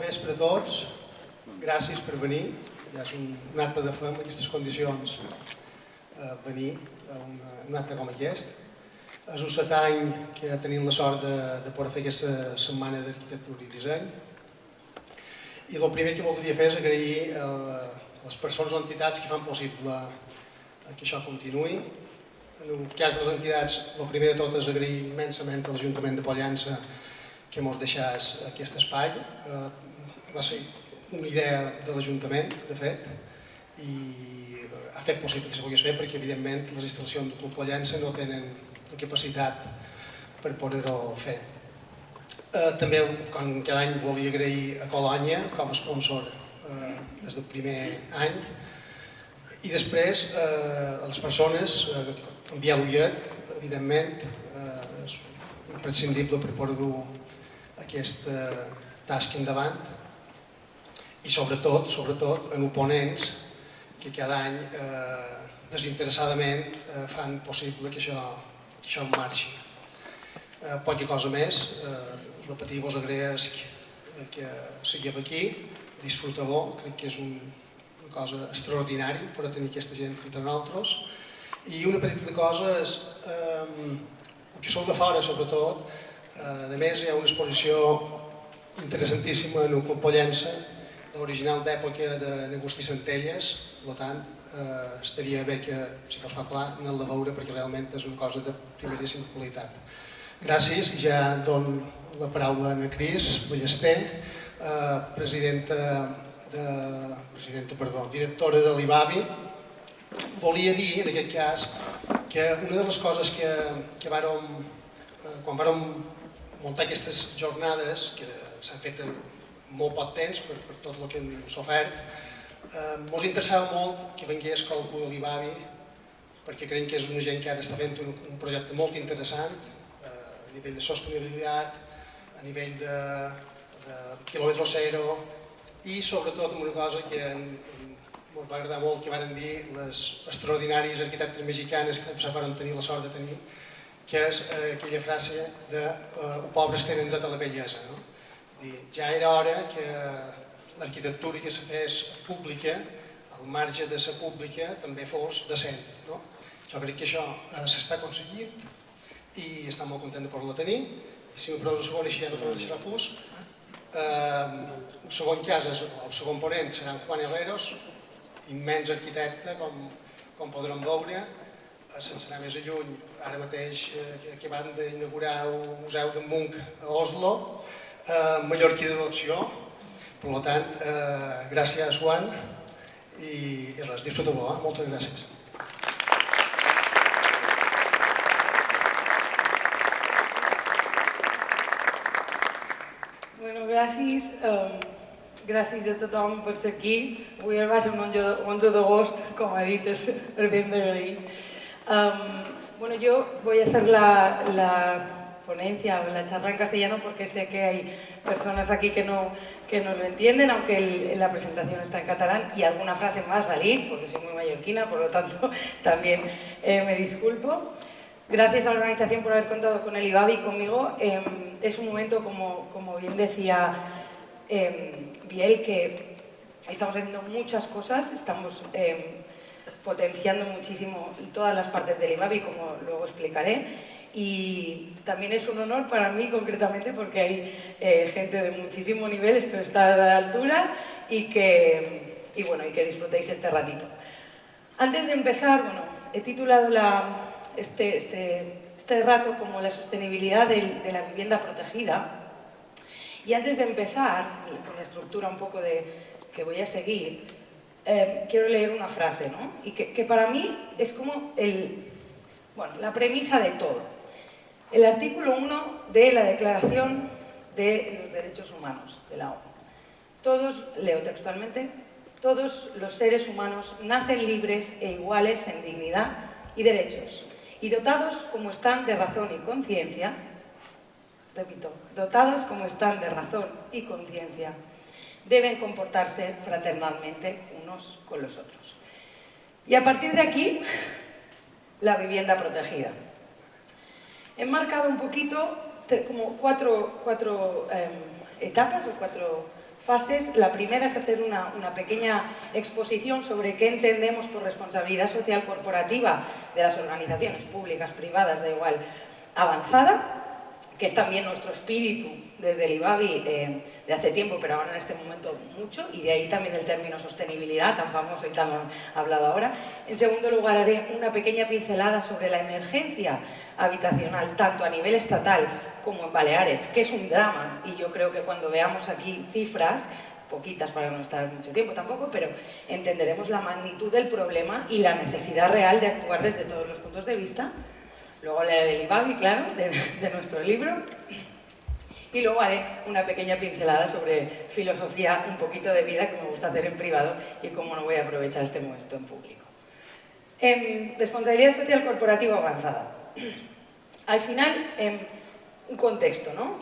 vespre a tots. Gràcies per venir. Ja és un acte de fe en aquestes condicions venir a un acte com aquest. És el 7è any que tenim la sort de poder fer aquesta setmana d'arquitectura i disseny. I el primer que voldria fer és agrair a les persones o entitats que fan possible que això continuï. En el cas de les entitats, el primer de tot és agrair immensament a l'Ajuntament de Pollença que ens deixés aquest espai. Va ser una idea de l'Ajuntament, de fet, i ha fet possible que se pogués fer perquè, evidentment, les instal·lacions del Club Pollença no tenen la capacitat per poder-ho fer. També, com cada any, volia agrair a Colònia com a sponsor des del primer any i després a les persones, enviar l'ullet, evidentment, és imprescindible per poder dur aquesta tasca endavant i sobretot en oponents que cada any desinteressadament fan possible que això marxi. Poca cosa més, repetir-vos agraeix que sigueu aquí, disfruteu-ho, crec que és una cosa extraordinària per tenir aquesta gent entre nosaltres. I una petita cosa és que sou de fora, sobretot. A més, hi ha una exposició interessantíssima en el Club Pollença, l'original d'època de Agustí Centelles, per tant, estaria bé que, si no us fa clar, aneu a veure perquè realment és una cosa de primeríssima qualitat. Gràcies i ja dono la paraula a Ana Cris Ballester, directora de l'IBABI. Volia dir, en aquest cas, que una de les coses que quan vàrem muntar aquestes jornades, que s'han fet en molt poc temps per tot el que ens ha ofert, ens interessava molt que vingués qualcú de l'IBABI, perquè creiem que és una gent que ara està fent un projecte molt interessant a nivell de sostenibilitat, a nivell de quilòmetre zero i sobretot una cosa que ens va agradar molt, que varen dir les extraordinàries arquitectes mexicanes que després varen tenir la sort de tenir, que és aquella frase de "els pobres tenen dret a la bellesa". Ja era hora que l'arquitectura que se fes pública, al marge de ser pública, també fos decent. Jo crec que això s'està aconseguint i estem molt contents de poder-la tenir. I si m'ho prou un segon, així ja no te'n deixarà fos. El segon cas, el segon ponent, serà en Juan Herreros, immens arquitecte, com podrem veure, sense anar més lluny, ara mateix acabant d'inaugurar el Museu d'en Munch a Oslo, mallorquí d'adopció. Per tant, gràcies, Juan, i res, disfruteu-ho, moltes gràcies. Gràcies a tothom per ser aquí. Avui va ser un 11 d'agost, com ha dit, és ben d'agrair. Yo voy a hacer la ponencia o la charla en castellano porque sé que hay personas aquí que no lo entienden, aunque la presentación está en catalán y alguna frase me va a salir porque soy muy mallorquina, por lo tanto también me disculpo. Gracias a la organización por haber contado con el IBABI y conmigo. Es un momento, como bien decía Biel, que estamos haciendo muchas cosas, estamos potenciando muchísimo todas las partes del IBABI, como luego explicaré. Y también es un honor para mí concretamente porque hay gente de muchísimo nivel, espero estar a la altura y que disfrutéis este ratito. Antes de empezar, he titulado este rato como la sostenibilidad de la vivienda protegida. Y antes de empezar, con la estructura un poco que voy a seguir, quiero leer una frase, y que para mí es como la premisa de todo. El artículo 1 de la Declaración de los Derechos Humanos de la ONU. Leo textualmente, todos los seres humanos nacen libres e iguales en dignidad y derechos, y dotados como están de razón y conciencia, repito, dotados como están de razón y conciencia, deben comportarse fraternalmente unos con los otros. Y a partir de aquí, la vivienda protegida. He marcado un poquito como cuatro etapas o 4 fases. La primera es hacer una pequeña exposición sobre qué entendemos por responsabilidad social corporativa de las organizaciones públicas, privadas, da igual, avanzada, que es también nuestro espíritu desde el IBABI de hace tiempo, pero ahora en este momento mucho, y de ahí también el término sostenibilidad, tan famoso y tan hablado ahora. En segundo lugar, haré una pequeña pincelada sobre la emergencia habitacional, tanto a nivel estatal como en Baleares, que es un drama, y yo creo que cuando veamos aquí cifras, poquitas para no estar mucho tiempo tampoco, pero entenderemos la magnitud del problema y la necesidad real de actuar desde todos los puntos de vista. Luego hablaré del IBABI, claro, de nuestro libro. Y luego haré una pequeña pincelada sobre filosofía, un poquito de vida que me gusta hacer en privado y cómo no voy a aprovechar este momento en público. Responsabilidad social corporativa avanzada. Al final, un contexto, ¿no?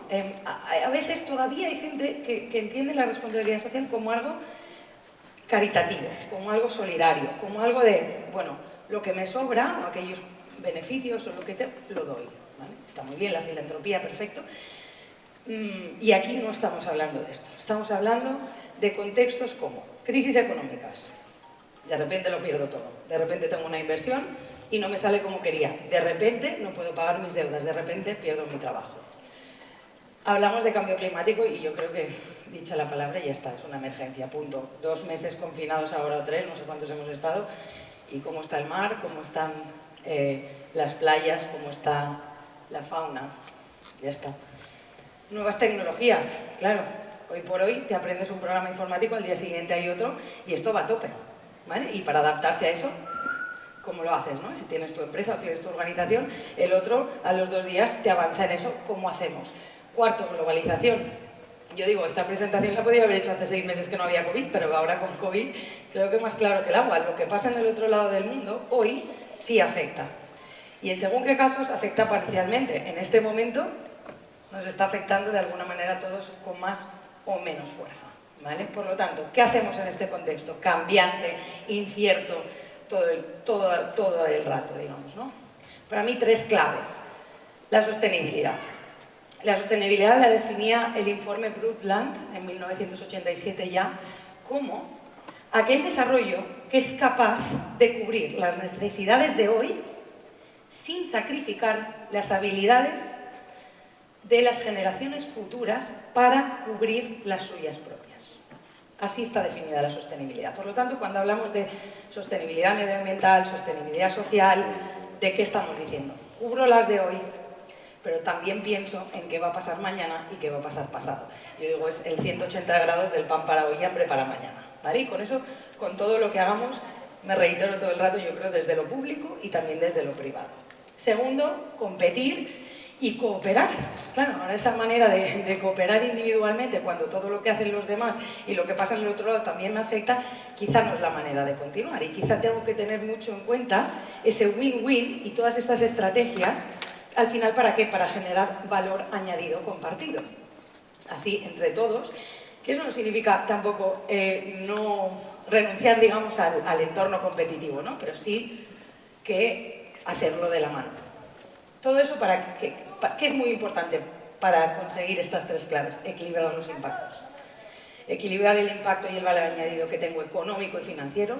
A veces todavía hay gente que entiende la responsabilidad social como algo caritativo, como algo solidario, como algo de, bueno, lo que me sobra, o aquellos beneficios o lo que te lo doy, ¿vale? Está muy bien la filantropía, perfecto. Y aquí no estamos hablando de esto. Estamos hablando de contextos como crisis económicas. De repente lo pierdo todo. De repente tengo una inversión y no me sale como quería. De repente no puedo pagar mis deudas. De repente pierdo mi trabajo. Hablamos de cambio climático y yo creo que, dicha la palabra, ya está. Es una emergencia, punto. 2 meses confinados ahora o 3, no sé cuántos hemos estado. Y cómo está el mar, cómo están las playas, cómo está la fauna. Ya está. Nuevas tecnologías, claro. Hoy por hoy te aprendes un programa informático, al día siguiente hay otro y esto va a tope, ¿vale? Y para adaptarse a eso, ¿cómo lo haces, no? Si tienes tu empresa o tienes tu organización, el otro a los 2 días te avanza en eso, ¿cómo hacemos? Cuarto, globalización. Yo digo, esta presentación la podía haber hecho hace 6 meses que no había COVID, pero ahora con COVID creo que más claro que el agua. Lo que pasa en el otro lado del mundo hoy sí afecta. Y en según qué casos afecta parcialmente. En este momento nos está afectando de alguna manera a todos con más o menos fuerza, ¿vale? Por lo tanto, ¿qué hacemos en este contexto? Cambiante, incierto, todo el rato, digamos, ¿no? Para mí 3 claves. La sostenibilidad. La sostenibilidad la definía el informe Brundtland en 1987 ya como aquel desarrollo que es capaz de cubrir las necesidades de hoy sin sacrificar las habilidades de las generaciones futuras para cubrir las suyas propias. Así está definida la sostenibilidad. Por lo tanto, cuando hablamos de sostenibilidad medioambiental, sostenibilidad social, ¿de qué estamos diciendo? Cubro las de hoy, pero también pienso en qué va a pasar mañana y qué va a pasar pasado. Yo digo, es el 180 grados del pan para hoy y hambre para mañana, ¿vale? Y con eso, con todo lo que hagamos, me reitero todo el rato, yo creo, desde lo público y también desde lo privado. Segundo, competir y cooperar. Claro, ahora esa manera de cooperar individualmente cuando todo lo que hacen los demás y lo que pasa en el otro lado también me afecta, quizá no es la manera de continuar. Y quizá tengo que tener mucho en cuenta ese win-win y todas estas estrategias. Al final, ¿para qué? Para generar valor añadido compartido. Así, entre todos, que eso no significa tampoco no renunciar, digamos, al entorno competitivo, ¿no? Pero sí que hacerlo de la mano. Todo eso que es muy importante para conseguir estas 3 claves: equilibrar los impactos. Equilibrar el impacto y el valor añadido que tengo económico y financiero,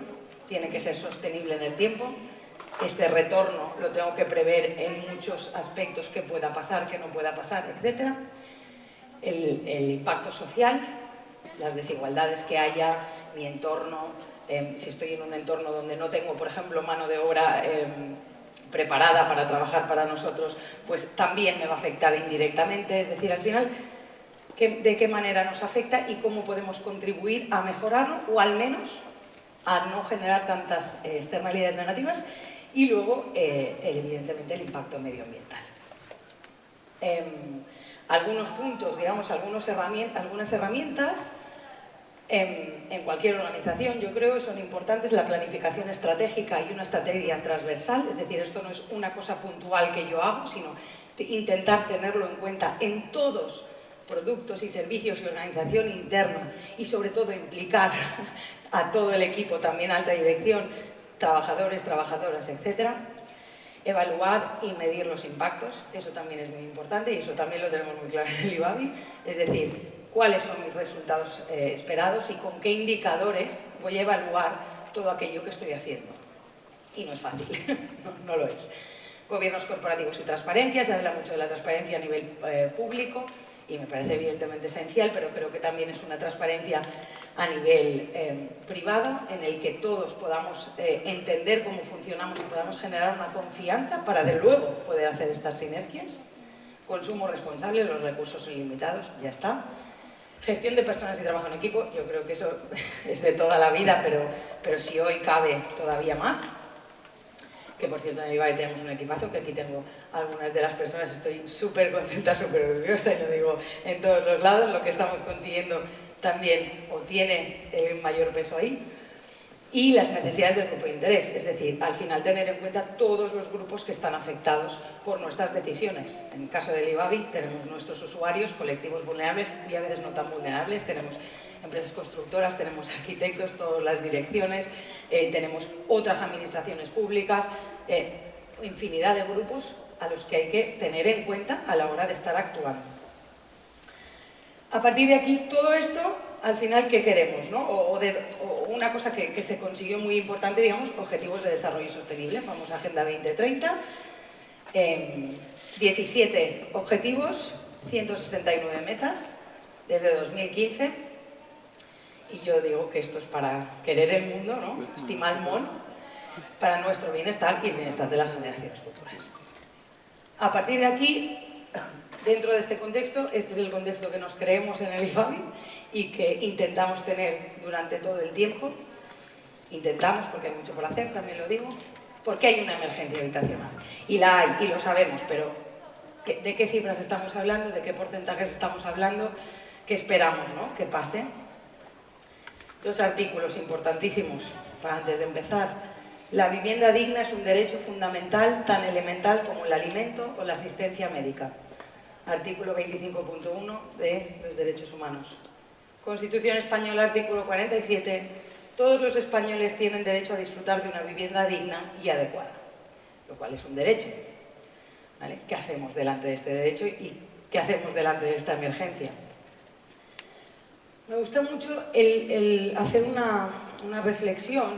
tiene que ser sostenible en el tiempo. Este retorno lo tengo que prever en muchos aspectos, que pueda pasar, que no pueda pasar, etc. El impacto social, las desigualdades que haya, mi entorno, si estoy en un entorno donde no tengo, por ejemplo, mano de obra preparada para trabajar para nosotros, pues también me va a afectar indirectamente. Es decir, al final, de qué manera nos afecta y cómo podemos contribuir a mejorarlo o al menos a no generar tantas externalidades negativas. Y luego, evidentemente, el impacto medioambiental. Algunos puntos, digamos, algunas herramientas en cualquier organización, yo creo que son importantes: la planificación estratégica y una estrategia transversal. Es decir, esto no es una cosa puntual que yo hago, sino intentar tenerlo en cuenta en todos productos y servicios y organización interna, y sobre todo implicar a todo el equipo, también alta dirección, trabajadores, trabajadoras, etc. Evaluar y medir los impactos, eso también es muy importante y eso también lo tenemos muy claro en el IBABI. Es decir, cuáles son mis resultados esperados y con qué indicadores voy a evaluar todo aquello que estoy haciendo. Y no es fácil, no lo es. Gobiernos corporativos y transparencia, se habla mucho de la transparencia a nivel público y me parece evidentemente esencial, pero creo que también es una transparencia a nivel privado en el que todos podamos entender cómo funcionamos y podamos generar una confianza para de luego poder hacer estas sinergias. Consumo responsable, los recursos ilimitados, ya está. Gestión de personas y trabajo en equipo, yo creo que eso es de toda la vida, pero si hoy cabe todavía más. Que por cierto en el IBAE tenemos un equipazo, que aquí tengo algunas de las personas, estoy súper contenta, súper orgullosa y lo digo en todos los lados, lo que estamos consiguiendo también o tiene el mayor peso ahí. Y las necesidades del grupo de interés, es decir, al final tener en cuenta todos los grupos que están afectados por nuestras decisiones. En el caso del IBABI tenemos nuestros usuarios, colectivos vulnerables y a veces no tan vulnerables, tenemos empresas constructoras, tenemos arquitectos, todas las direcciones, tenemos otras administraciones públicas, infinidad de grupos a los que hay que tener en cuenta a la hora de estar actuando. A partir de aquí, todo esto, al final, ¿qué queremos? ¿No? O una cosa que se consiguió muy importante, digamos, objetivos de desarrollo sostenible, vamos a Agenda 2030, 17 objetivos, 169 metas desde 2015, y yo digo que esto es para querer el mundo, ¿no? Estimar el mundo, para nuestro bienestar y el bienestar de las generaciones futuras. A partir de aquí, dentro de este contexto, este es el contexto que nos creemos en el IFABI y que intentamos tener durante todo el tiempo. Intentamos, porque hay mucho por hacer, también lo digo, porque hay una emergencia habitacional. Y la hay, y lo sabemos, pero ¿de qué cifras estamos hablando? ¿De qué porcentajes estamos hablando? ¿Qué esperamos, ¿no?, que pase? Dos artículos importantísimos para antes de empezar. La vivienda digna es un derecho fundamental, tan elemental como el alimento o la asistencia médica. Artículo 25.1 de los derechos humanos. Constitución española, artículo 47. Todos los españoles tienen derecho a disfrutar de una vivienda digna y adecuada, lo cual es un derecho. ¿Vale? ¿Qué hacemos delante de este derecho y qué hacemos delante de esta emergencia? Me gusta mucho el hacer una reflexión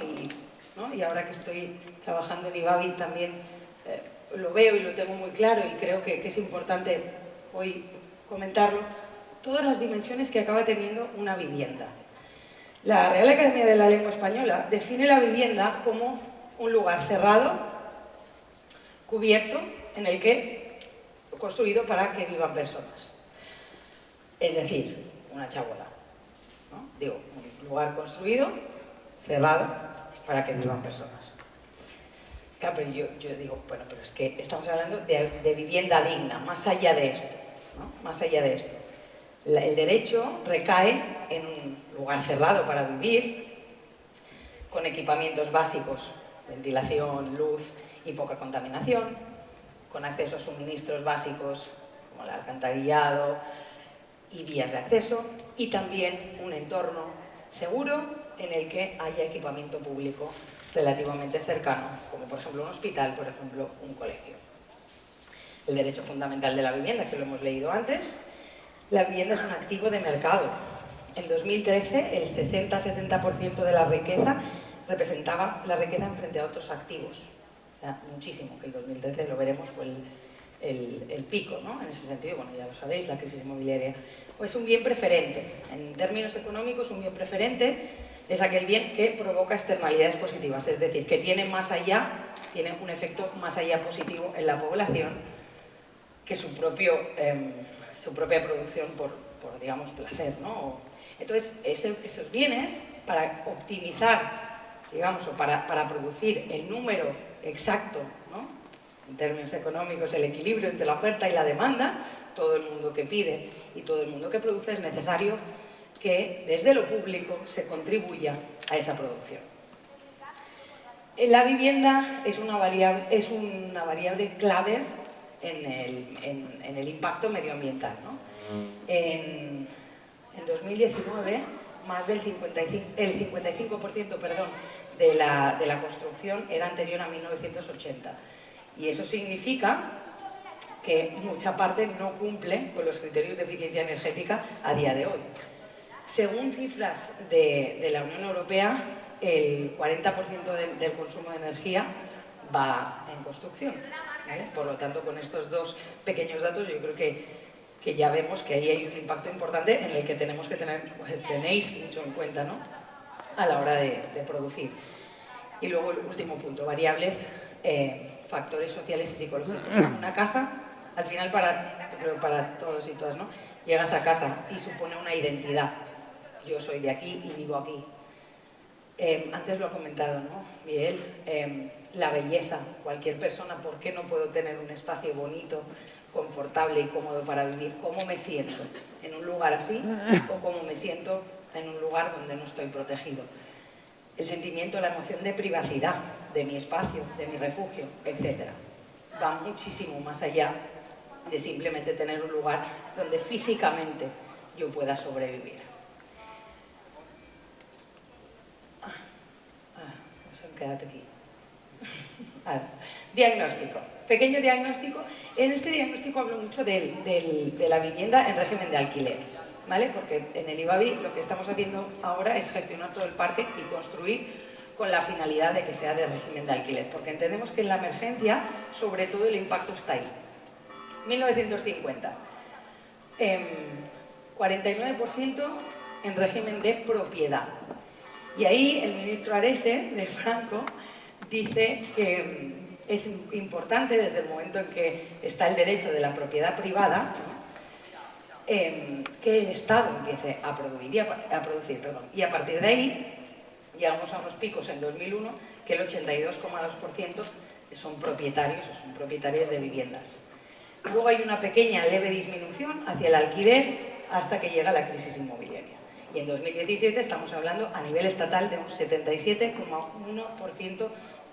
¿no? Y ahora que estoy trabajando en IBABI también lo veo y lo tengo muy claro y creo que es importante hoy comentarlo, todas las dimensiones que acaba teniendo una vivienda. La Real Academia de la Lengua Española define la vivienda como un lugar cerrado, cubierto, construido para que vivan personas. Es decir, una chabola, ¿no? Digo, un lugar construido, cerrado, para que vivan personas. Claro, pero yo digo, bueno, pero es que estamos hablando de vivienda digna, más allá de esto, ¿no? Más allá de esto. El derecho recae en un lugar cerrado para vivir, con equipamientos básicos, ventilación, luz y poca contaminación, con acceso a suministros básicos como el alcantarillado y vías de acceso, y también un entorno seguro en el que haya equipamiento público relativamente cercano, como por ejemplo un hospital, por ejemplo un colegio. El derecho fundamental de la vivienda, que lo hemos leído antes. La vivienda es un activo de mercado. En 2013 el 60-70% de la riqueza representaba la riqueza en frente a otros activos. O sea, muchísimo, que en 2013 lo veremos fue el pico, ¿no? En ese sentido, bueno, ya lo sabéis, la crisis inmobiliaria. O es un bien preferente. En términos económicos, un bien preferente es aquel bien que provoca externalidades positivas, es decir, que tiene un efecto más allá positivo en la población que su propia producción por digamos, placer, ¿no? Entonces, esos bienes, para optimizar, digamos, o para producir el número exacto, ¿no?, en términos económicos, el equilibrio entre la oferta y la demanda, todo el mundo que pide y todo el mundo que produce, es necesario que desde lo público se contribuya a esa producción. La vivienda es una variable clave en el impacto medioambiental, ¿no? En 2019, más del 55% de la construcción era anterior a 1980. Y eso significa que mucha parte no cumple con los criterios de eficiencia energética a día de hoy. Según cifras de la Unión Europea, el 40% del consumo de energía va en construcción, ¿vale? Por lo tanto, con estos dos pequeños datos, yo creo que ya vemos que ahí hay un impacto importante en el que tenemos que tenéis mucho en cuenta, ¿no?, a la hora de producir. Y luego el último punto, variables, factores sociales y psicológicos. Una casa, al final, para todos y todas, ¿no?, llegas a casa y supone una identidad. Yo soy de aquí y vivo aquí. Antes lo ha comentado, ¿no?, Miguel, la belleza. Cualquier persona, ¿por qué no puedo tener un espacio bonito, confortable y cómodo para vivir? ¿Cómo me siento en un lugar así o cómo me siento en un lugar donde no estoy protegido? El sentimiento, la emoción de privacidad, de mi espacio, de mi refugio, etc. Va muchísimo más allá de simplemente tener un lugar donde físicamente yo pueda sobrevivir. Quédate aquí. Diagnóstico. Pequeño diagnóstico. En este diagnóstico hablo mucho de la vivienda en régimen de alquiler, ¿vale? Porque en el IBABI lo que estamos haciendo ahora es gestionar todo el parque y construir con la finalidad de que sea de régimen de alquiler, porque entendemos que en la emergencia, sobre todo, el impacto está ahí. 1950. 49% en régimen de propiedad. Y ahí el ministro Arese, de Franco, dice que es importante, desde el momento en que está el derecho de la propiedad privada, que el Estado empiece a producir. Y a partir de ahí llegamos a unos picos en 2001 que el 82,2% son propietarios o son propietarias de viviendas. Luego hay una pequeña leve disminución hacia el alquiler hasta que llega la crisis inmobiliaria. Y en 2017 estamos hablando a nivel estatal de un 77,1%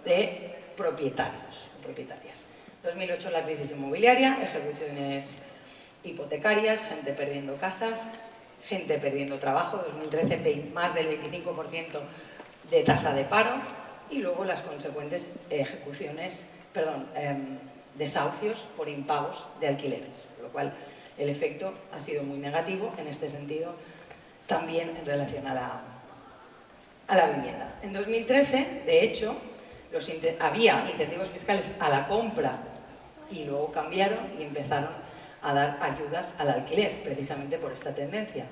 de propietarios o propietarias. 2008 la crisis inmobiliaria, ejecuciones hipotecarias, gente perdiendo casas, gente perdiendo trabajo. 2013 más del 25% de tasa de paro y luego las consecuentes desahucios por impagos de alquileres, con lo cual el efecto ha sido muy negativo en este sentido también en relación a la vivienda. En 2013, de hecho, había incentivos fiscales a la compra y luego cambiaron y empezaron a dar ayudas al alquiler, precisamente por esta tendencia.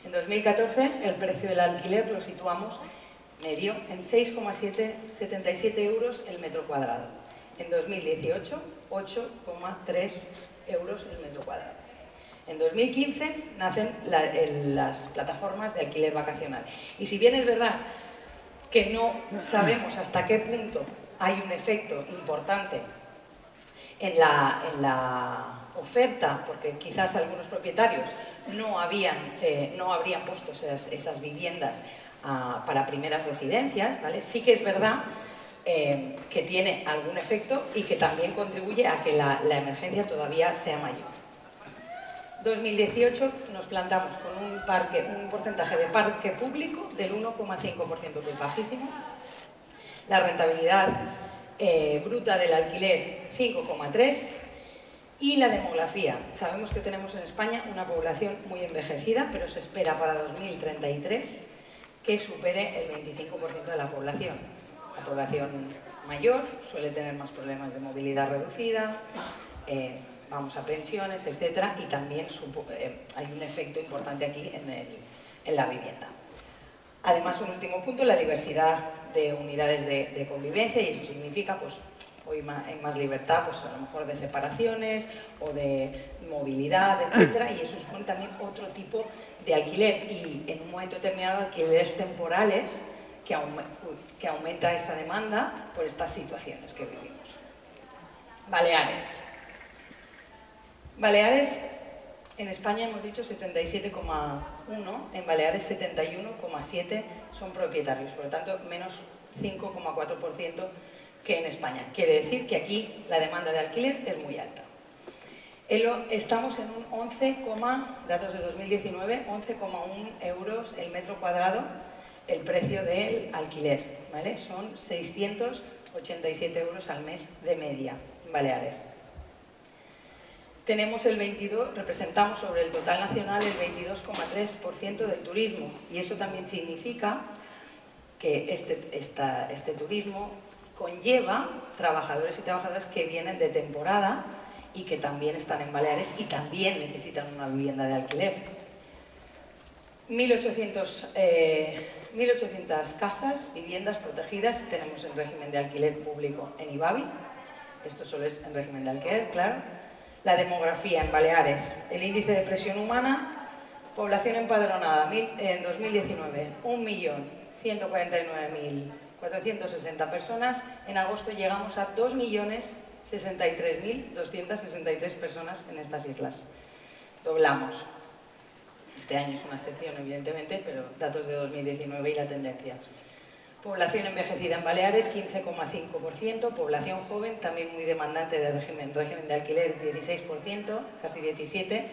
En 2014, el precio del alquiler lo situamos medio en 6,77 euros el metro cuadrado. En 2018, 8,3 euros el metro cuadrado. En 2015 nacen las plataformas de alquiler vacacional. Y si bien es verdad que no sabemos hasta qué punto hay un efecto importante en la oferta, porque quizás algunos propietarios no habrían puesto esas viviendas para primeras residencias, ¿vale? Sí que es verdad que tiene algún efecto y que también contribuye a que la emergencia todavía sea mayor. 2018 nos plantamos con un porcentaje de parque público del 1,5%, que es bajísimo. La rentabilidad bruta del alquiler, 5,3%. Y la demografía. Sabemos que tenemos en España una población muy envejecida, pero se espera para 2033 que supere el 25% de la población. La población mayor suele tener más problemas de movilidad reducida, vamos a pensiones, etcétera, y también hay un efecto importante aquí en la vivienda. Además, un último punto, la diversidad de unidades de convivencia, y eso significa, pues, hoy hay más libertad, pues a lo mejor de separaciones o de movilidad, etcétera, y eso supone también otro tipo de alquiler, y en un momento determinado alquileres temporales que aumenta esa demanda por estas situaciones que vivimos. Baleares. Baleares, en España hemos dicho 77,1, en Baleares 71,7 son propietarios, por lo tanto menos 5,4% que en España. Quiere decir que aquí la demanda de alquiler es muy alta. Estamos en un 11, datos de 2019, 11,1 euros el metro cuadrado el precio del alquiler, ¿vale? Son 687 euros al mes de media en Baleares. tenemos representamos sobre el total nacional el 22,3% del turismo, y eso también significa que este turismo conlleva trabajadores y trabajadoras que vienen de temporada y que también están en Baleares y también necesitan una vivienda de alquiler. 1.800 casas, viviendas protegidas tenemos en régimen de alquiler público en Ibavi. Esto solo es en régimen de alquiler, claro. La demografía en Baleares, el índice de presión humana, población empadronada en 2019, 1.149.460 personas. En agosto llegamos a 2.063.263 personas en estas islas. Doblamos. Este año es una excepción, evidentemente, pero datos de 2019 y la tendencia. Población envejecida en Baleares, 15,5%. Población joven, también muy demandante de régimen de alquiler, 16%, casi 17%.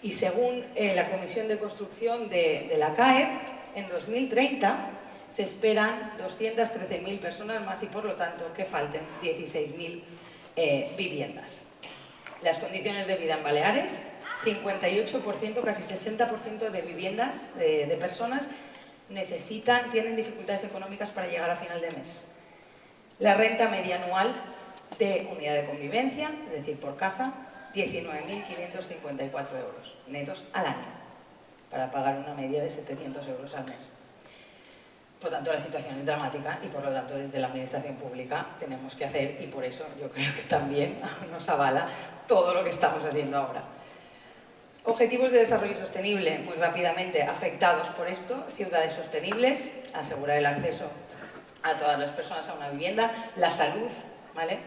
Y según la Comisión de Construcción de la CAEP, en 2030 se esperan 213.000 personas más y, por lo tanto, que falten 16.000 viviendas. Las condiciones de vida en Baleares, 58%, casi 60% de viviendas, de personas, tienen dificultades económicas para llegar a final de mes. La renta media anual de unidad de convivencia, es decir, por casa, 19.554 euros netos al año, para pagar una media de 700 euros al mes. Por tanto, la situación es dramática y, por lo tanto, desde la Administración Pública tenemos que hacer, y por eso yo creo que también nos avala todo lo que estamos haciendo ahora. Objetivos de desarrollo sostenible, muy rápidamente afectados por esto: ciudades sostenibles, asegurar el acceso a todas las personas a una vivienda, la salud, ¿vale?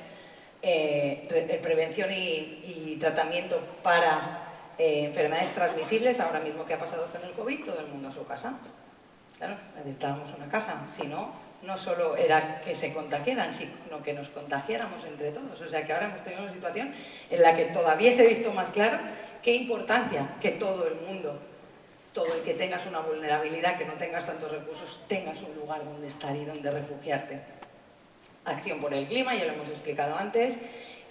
Prevención y tratamiento para enfermedades transmisibles. Ahora mismo, ¿qué ha pasado con el COVID? Todo el mundo a su casa. Claro, necesitábamos una casa, si no, no solo era que se contagiaran, sino que nos contagiáramos entre todos. O sea que ahora hemos tenido una situación en la que todavía se ha visto más claro qué importancia que todo el mundo, todo el que tengas una vulnerabilidad, que no tengas tantos recursos, tengas un lugar donde estar y donde refugiarte. Acción por el clima, ya lo hemos explicado antes,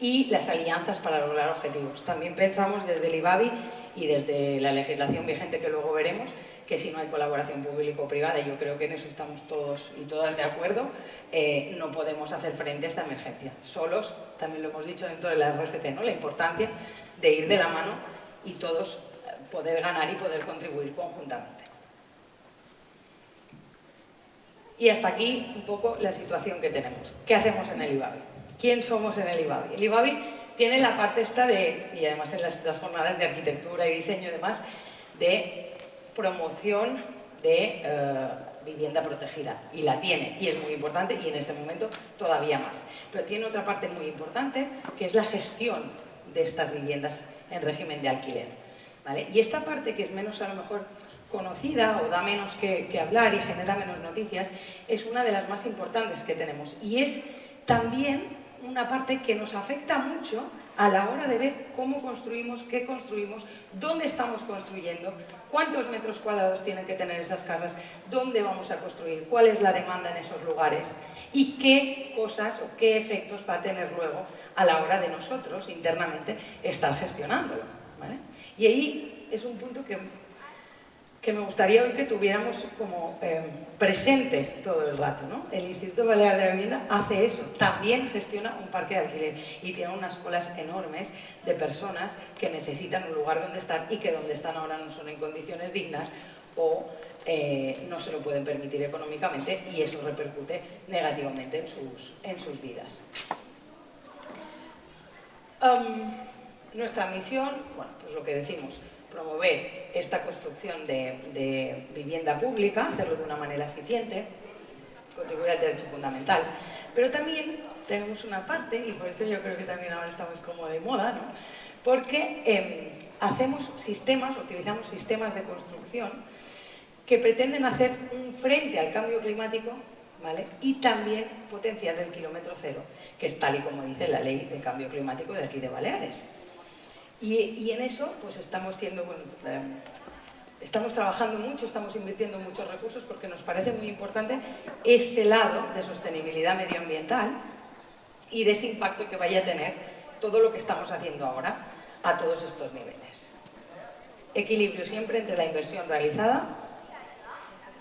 y las alianzas para lograr objetivos. También pensamos desde el IBABI y desde la legislación vigente, que luego veremos, que si no hay colaboración público-privada, y yo creo que en eso estamos todos y todas de acuerdo, no podemos hacer frente a esta emergencia. Solos, también lo hemos dicho dentro de la RSC, ¿no? La importancia de ir de la mano y todos poder ganar y poder contribuir conjuntamente. Y hasta aquí un poco la situación que tenemos. ¿Qué hacemos en el IBABI? ¿Quién somos en el IBABI? El IBABI tiene la parte esta y además en las jornadas de arquitectura y diseño y demás, de promoción de vivienda protegida, y la tiene, y es muy importante, y en este momento todavía más. Pero tiene otra parte muy importante, que es la gestión de estas viviendas en régimen de alquiler, ¿vale? Y esta parte, que es menos a lo mejor conocida o da menos que hablar y genera menos noticias, es una de las más importantes que tenemos, y es también una parte que nos afecta mucho a la hora de ver cómo construimos, qué construimos, dónde estamos construyendo, cuántos metros cuadrados tienen que tener esas casas, dónde vamos a construir, cuál es la demanda en esos lugares y qué cosas o qué efectos va a tener luego a la hora de nosotros internamente estar gestionándolo, ¿vale? Y ahí es un punto que me gustaría hoy que tuviéramos como presente todo el rato, ¿no? El Instituto Balear de la Vivienda hace eso, también gestiona un parque de alquiler y tiene unas colas enormes de personas que necesitan un lugar donde estar y que donde están ahora no son en condiciones dignas o no se lo pueden permitir económicamente, y eso repercute negativamente en sus vidas. Nuestra misión, bueno, pues lo que decimos, promover esta construcción de vivienda pública, hacerlo de una manera eficiente, contribuir al derecho fundamental. Pero también tenemos una parte, y por eso yo creo que también ahora estamos como de moda, ¿no? Porque utilizamos sistemas de construcción que pretenden hacer un frente al cambio climático, ¿vale? Y también potenciar el kilómetro cero, que es tal y como dice la ley de cambio climático de aquí de Baleares. Y en eso pues estamos trabajando mucho, estamos invirtiendo muchos recursos, porque nos parece muy importante ese lado de sostenibilidad medioambiental y de ese impacto que vaya a tener todo lo que estamos haciendo ahora a todos estos niveles. Equilibrio siempre entre la inversión realizada,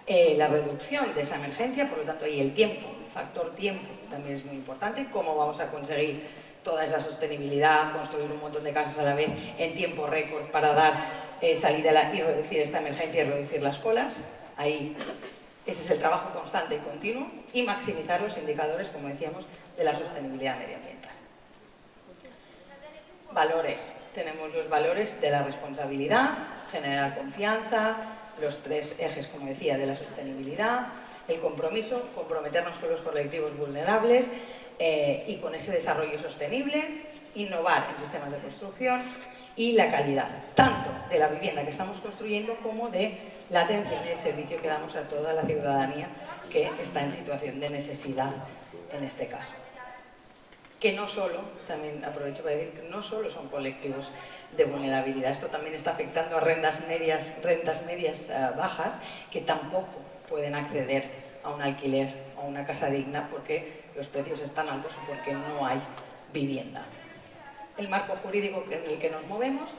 la reducción de esa emergencia, por lo tanto, y el tiempo, el factor tiempo también es muy importante, cómo vamos a conseguir toda esa sostenibilidad, construir un montón de casas a la vez en tiempo récord para dar salida y reducir esta emergencia y reducir las colas. Ahí ese es el trabajo constante y continuo, y maximizar los indicadores, como decíamos, de la sostenibilidad medioambiental. Valores. Tenemos los valores de la responsabilidad, generar confianza, los 3 ejes, como decía, de la sostenibilidad, el compromiso, comprometernos con los colectivos vulnerables y con ese desarrollo sostenible, innovar en sistemas de construcción y la calidad, tanto de la vivienda que estamos construyendo como de la atención y el servicio que damos a toda la ciudadanía que está en situación de necesidad en este caso. Que no solo, también aprovecho para decir, que no solo son colectivos de vulnerabilidad, esto también está afectando a rentas medias bajas, que tampoco pueden acceder a un alquiler o a una casa digna porque los precios están altos o porque no hay vivienda. El marco jurídico en el que nos movemos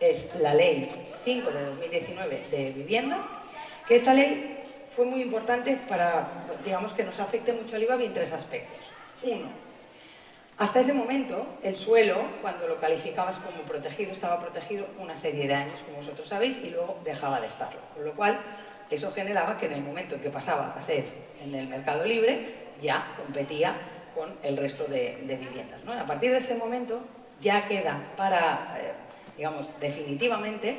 es la Ley 5 de 2019 de vivienda, que esta ley fue muy importante para, digamos, que nos afecte mucho al IVABI en 3 aspectos. Uno, hasta ese momento, el suelo, cuando lo calificabas como protegido, estaba protegido una serie de años, como vosotros sabéis, y luego dejaba de estarlo. Con lo cual, eso generaba que en el momento en que pasaba a ser en el mercado libre, ya competía con el resto de viviendas, ¿no? A partir de este momento, ya queda para, digamos, definitivamente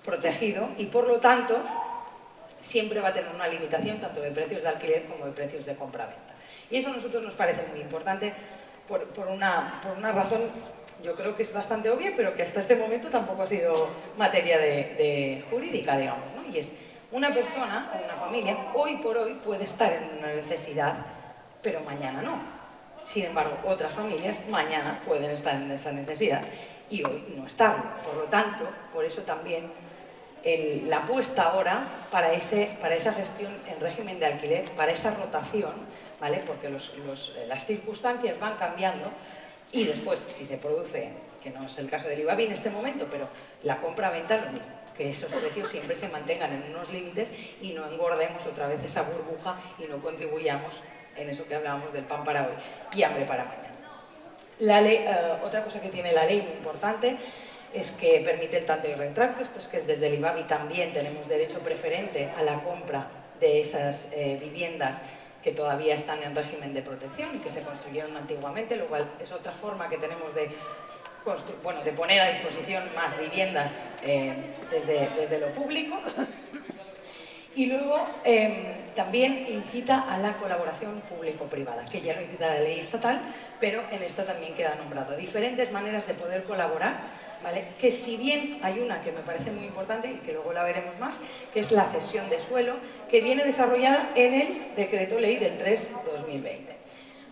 protegido y, por lo tanto, siempre va a tener una limitación tanto de precios de alquiler como de precios de compra-venta. Y eso a nosotros nos parece muy importante por una razón, yo creo que es bastante obvia, pero que hasta este momento tampoco ha sido materia de jurídica, digamos, ¿no? Y es una persona o una familia, hoy por hoy puede estar en una necesidad, pero mañana no. Sin embargo, otras familias mañana pueden estar en esa necesidad y hoy no estarlo. Por lo tanto, por eso también la apuesta ahora para esa gestión en régimen de alquiler, para esa rotación, ¿vale? Porque las circunstancias van cambiando y después, si se produce, que no es el caso del IVABI en este momento, pero la compra-venta lo mismo, que esos precios siempre se mantengan en unos límites y no engordemos otra vez esa burbuja y no contribuyamos en eso que hablábamos del pan para hoy y hambre para mañana. Otra cosa que tiene la ley muy importante es que permite el tanteo y retracto. Esto es que desde el IVABI también tenemos derecho preferente a la compra de esas viviendas que todavía están en régimen de protección y que se construyeron antiguamente, lo cual es otra forma que tenemos de poner a disposición más viviendas desde lo público. Y luego también incita a la colaboración público-privada, que ya lo incita la ley estatal, pero en esta también queda nombrado. Diferentes maneras de poder colaborar, ¿vale? Que si bien hay una que me parece muy importante y que luego la veremos más, que es la cesión de suelo, que viene desarrollada en el Decreto Ley del 3/2020.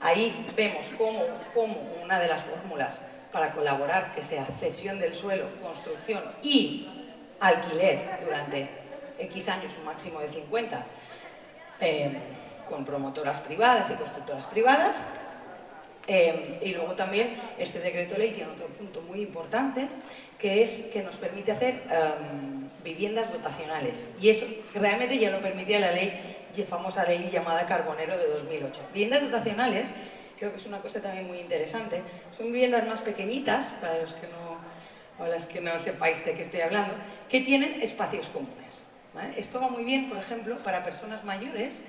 Ahí vemos cómo una de las fórmulas para colaborar, que sea cesión del suelo, construcción y alquiler durante X años, un máximo de 50, con promotoras privadas y constructoras privadas. Y luego también este decreto ley tiene otro punto muy importante, que es que nos permite hacer viviendas dotacionales. Y eso realmente ya lo permitía la famosa ley llamada Carbonero de 2008. Viviendas dotacionales, creo que es una cosa también muy interesante, son viviendas más pequeñitas, para los que no, o las que no sepáis de qué estoy hablando, que tienen espacios comunes, ¿vale? Esto va muy bien, por ejemplo, para personas mayores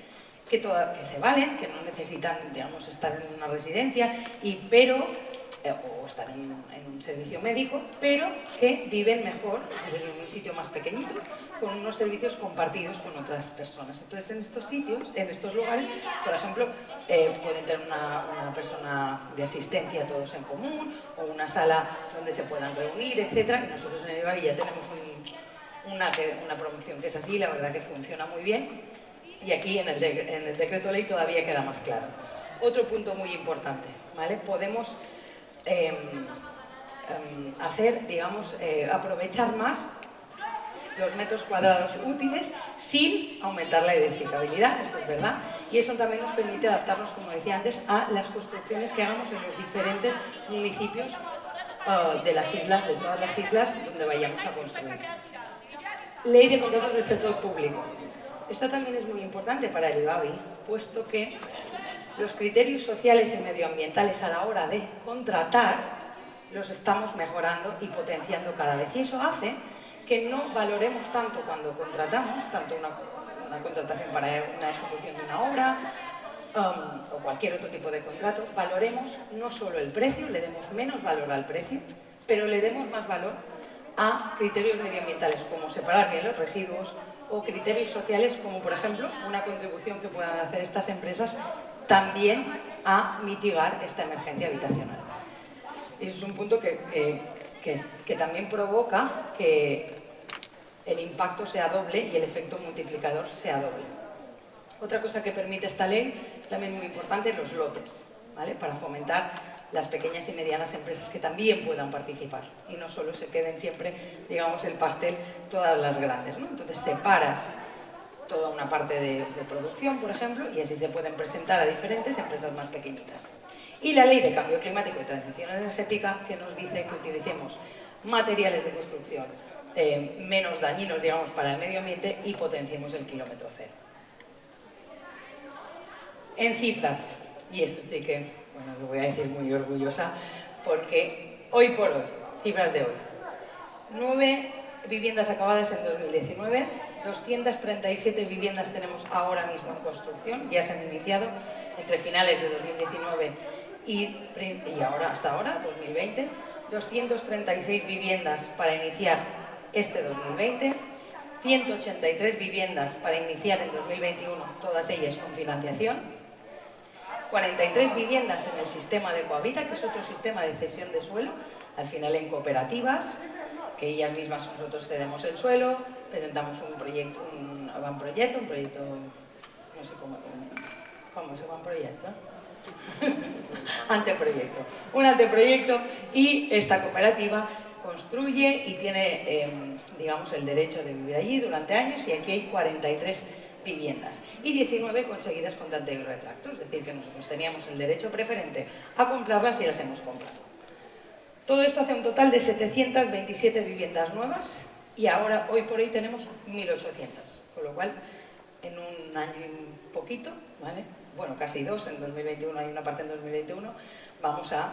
que se valen, que no necesitan, digamos, estar en una residencia, o estar en un servicio médico, pero que viven mejor en un sitio más pequeñito, con unos servicios compartidos con otras personas. Entonces, en estos sitios, en estos lugares, por ejemplo, pueden tener una persona de asistencia todos en común, o una sala donde se puedan reunir, etc. Y nosotros en el IVABI ya tenemos una promoción que es así, la verdad que funciona muy bien. Y aquí en el decreto ley todavía queda más claro. Otro punto muy importante, ¿vale? Podemos hacer, digamos, aprovechar más los metros cuadrados útiles sin aumentar la edificabilidad, esto es verdad, y eso también nos permite adaptarnos, como decía antes, a las construcciones que hagamos en los diferentes municipios de las islas, de todas las islas donde vayamos a construir. Ley de contratos del sector público. Esta también es muy importante para el IBABI, puesto que los criterios sociales y medioambientales a la hora de contratar los estamos mejorando y potenciando cada vez. Y eso hace que no valoremos tanto cuando contratamos, tanto una contratación para una ejecución de una obra o cualquier otro tipo de contrato, valoremos no solo el precio, le demos menos valor al precio, pero le demos más valor a criterios medioambientales como separar bien los residuos o criterios sociales como, por ejemplo, una contribución que puedan hacer estas empresas también a mitigar esta emergencia habitacional. Y eso es un punto que también provoca que el impacto sea doble y el efecto multiplicador sea doble. Otra cosa que permite esta ley, también muy importante, los lotes, ¿vale? Para fomentar las pequeñas y medianas empresas que también puedan participar y no solo se queden siempre, digamos, el pastel todas las grandes, ¿no? Entonces separas toda una parte de producción, por ejemplo, y así se pueden presentar a diferentes empresas más pequeñitas. Y la Ley de Cambio Climático y Transición Energética, que nos dice que utilicemos materiales de construcción menos dañinos, digamos, para el medio ambiente y potenciemos el kilómetro cero. En cifras, y esto sí que, bueno, lo voy a decir muy orgullosa, porque hoy por hoy, cifras de hoy, 9 viviendas acabadas en 2019, 237 viviendas tenemos ahora mismo en construcción, ya se han iniciado entre finales de 2019 y ahora, hasta ahora, 2020, 236 viviendas para iniciar este 2020, 183 viviendas para iniciar en 2021, todas ellas con financiación, 43 viviendas en el sistema de Cohabita, que es otro sistema de cesión de suelo, al final en cooperativas, que ellas mismas nosotros cedemos el suelo, presentamos un proyecto, no sé cómo se llama un proyecto, un anteproyecto, y esta cooperativa construye y tiene, digamos, el derecho de vivir allí durante años, y aquí hay 43 viviendas y 19 conseguidas con tanteo y retracto, es decir, que nosotros teníamos el derecho preferente a comprarlas y las hemos comprado. Todo esto hace un total de 727 viviendas nuevas y ahora, hoy por hoy, tenemos 1800, con lo cual, en un año y un poquito, ¿vale? Bueno, casi dos, en 2021 hay una parte en 2021, vamos a